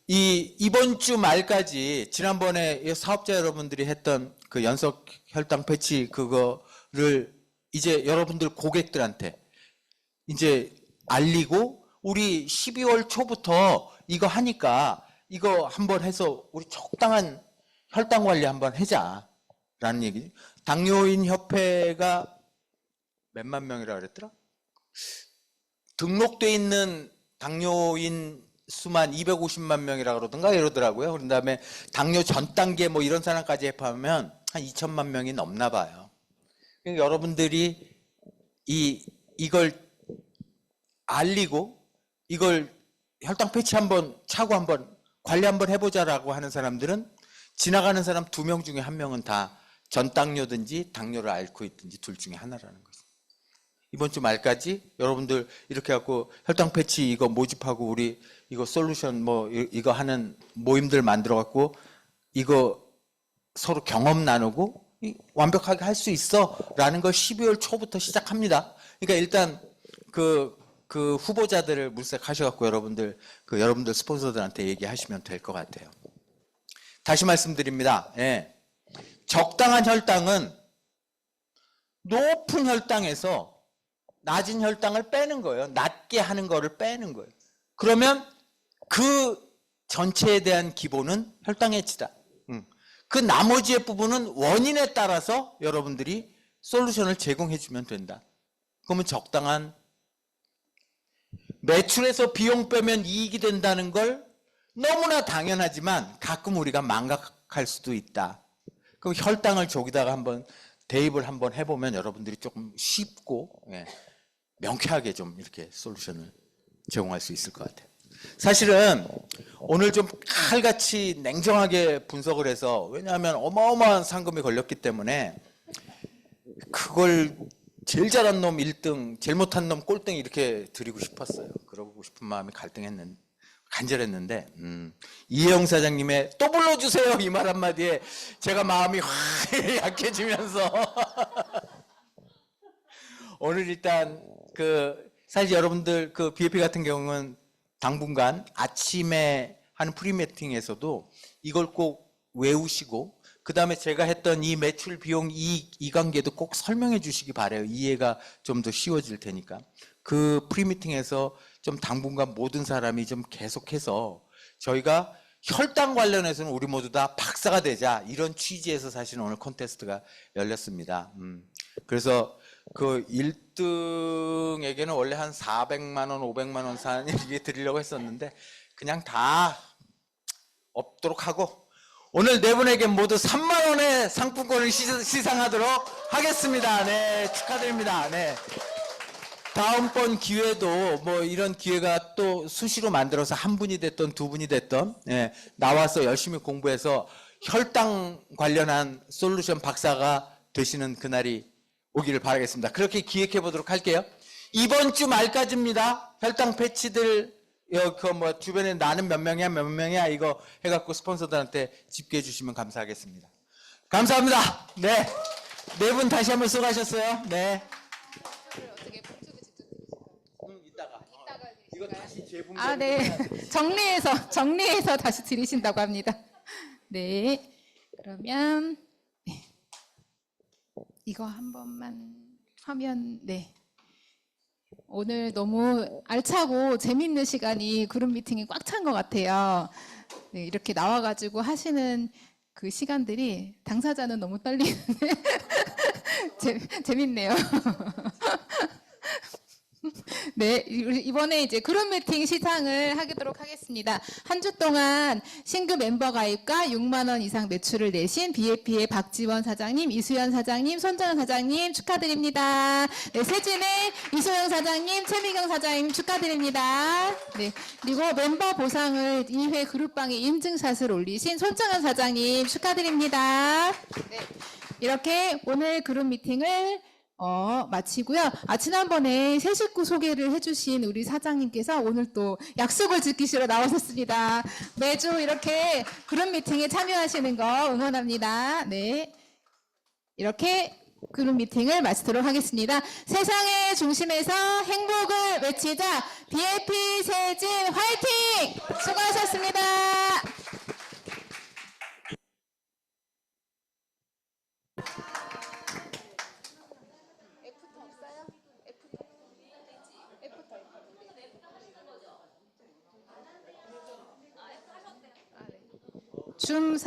이번 주 말까지 지난번에 사업자 여러분들이 했던 그 연속 혈당 패치 그거를 이제 여러분들 고객들한테 이제 알리고, 우리 12월 초부터 이거 하니까 이거 한번 해서 우리 적당한 혈당 관리 한번 하자라는 얘기죠. 당뇨인 협회가 몇만 명이라 그랬더라? 등록돼 있는 당뇨인 수만 250만 명이라 그러던가 이러더라고요. 그런 다음에 당뇨 전 단계 뭐 이런 사람까지 합하면 한 2천만 명이 넘나 봐요. 그러니까 여러분들이 이걸 알리고 이걸 혈당 패치 한번 차고 한번 관리 한번 해보자라고 하는 사람들은 지나가는 사람 2명 중에 1명은 다 전 당뇨든지 당뇨를 앓고 있든지 둘 중에 하나라는 거죠. 이번 주 말까지 여러분들 이렇게 갖고 혈당 패치 이거 모집하고 우리 이거 솔루션 뭐 이거 하는 모임들 만들어 갖고 이거 서로 경험 나누고 완벽하게 할 수 있어라는 걸 12월 초부터 시작합니다. 그러니까 일단 그 후보자들을 물색하셔갖고 여러분들 스폰서들한테 얘기하시면 될 것 같아요. 다시 말씀드립니다. 예. 적당한 혈당은 높은 혈당에서 낮은 혈당을 빼는 거예요. 낮게 하는 거를 빼는 거예요. 그러면 그 전체에 대한 기본은 혈당 엣지다. 그 나머지의 부분은 원인에 따라서 여러분들이 솔루션을 제공해 주면 된다. 그러면 적당한 매출에서 비용 빼면 이익이 된다는 걸 너무나 당연하지만 가끔 우리가 망각할 수도 있다. 그럼 혈당을 저기다가 한번 대입을 한번 해보면 여러분들이 조금 쉽고 명쾌하게 좀 이렇게 솔루션을 제공할 수 있을 것 같아요. 사실은 오늘 좀 칼같이 냉정하게 분석을 해서, 왜냐하면 어마어마한 상금이 걸렸기 때문에 그걸 제일 잘한 놈 1등, 제일 못한 놈 꼴등 이렇게 드리고 싶었어요. 그러고 싶은 마음이 간절했는데 이혜영 사장님의 또 불러주세요 이 말 한마디에 제가 마음이 확 약해지면서 오늘 일단 사실 여러분들 BAP 같은 경우는 당분간 아침에 하는 프리미팅에서도 이걸 꼭 외우시고 그 다음에 제가 했던 이 매출 비용 이 관계도 꼭 설명해 주시기 바래요. 이해가 좀 더 쉬워질 테니까. 그 프리미팅에서 좀 당분간 모든 사람이 좀 계속해서 저희가 혈당 관련해서는 우리 모두 다 박사가 되자 이런 취지에서 사실 오늘 콘테스트가 열렸습니다. 그래서 1등에게는 원래 한 400만 원, 500만 원 이게 드리려고 했었는데 그냥 다 없도록 하고 오늘 네 분에게 모두 3만 원의 상품권을 시상하도록 하겠습니다. 네, 축하드립니다. 네. 다음번 기회도 뭐 이런 기회가 또 수시로 만들어서 한 분이 됐던 두 분이 됐던 나와서 열심히 공부해서 혈당 관련한 솔루션 박사가 되시는 그날이 오기를 바라겠습니다. 그렇게 기획해 보도록 할게요. 이번 주 말까지입니다. 혈당 패치들 주변에 나는 몇 명이야 이거 해갖고 스폰서들한테 집계해 주시면 감사하겠습니다. 감사합니다. 네, 네 분 다시 한번 수고하셨어요. 네. 이거 다시 재분 네. 정리해서 다시 드리신다고 합니다. 네. 그러면 네. 이거 한 번만 하면 네. 오늘 너무 알차고 재밌는 시간이 그룹 미팅이 꽉 찬 것 같아요. 네, 이렇게 나와가지고 하시는 그 시간들이 당사자는 너무 떨리는데 재밌네요. 네, 이번에 이제 그룹 미팅 시상을 하도록 하겠습니다. 한 주 동안 신규 멤버 가입과 6만 원 이상 매출을 내신 BAP의 박지원 사장님, 이수연 사장님, 손정현 사장님 축하드립니다. 네, 세진의 이소영 사장님, 최미경 사장님 축하드립니다. 네, 그리고 멤버 보상을 2회 그룹방에 인증샷을 올리신 손정현 사장님 축하드립니다. 네, 이렇게 오늘 그룹 미팅을 마치고요. 지난번에 새 식구 소개를 해주신 우리 사장님께서 오늘 또 약속을 지키시러 나오셨습니다. 매주 이렇게 그룹 미팅에 참여하시는 거 응원합니다. 네. 이렇게 그룹 미팅을 마치도록 하겠습니다. 세상의 중심에서 행복을 외치자. BAP 세진 화이팅! 수고하셨습니다. 줌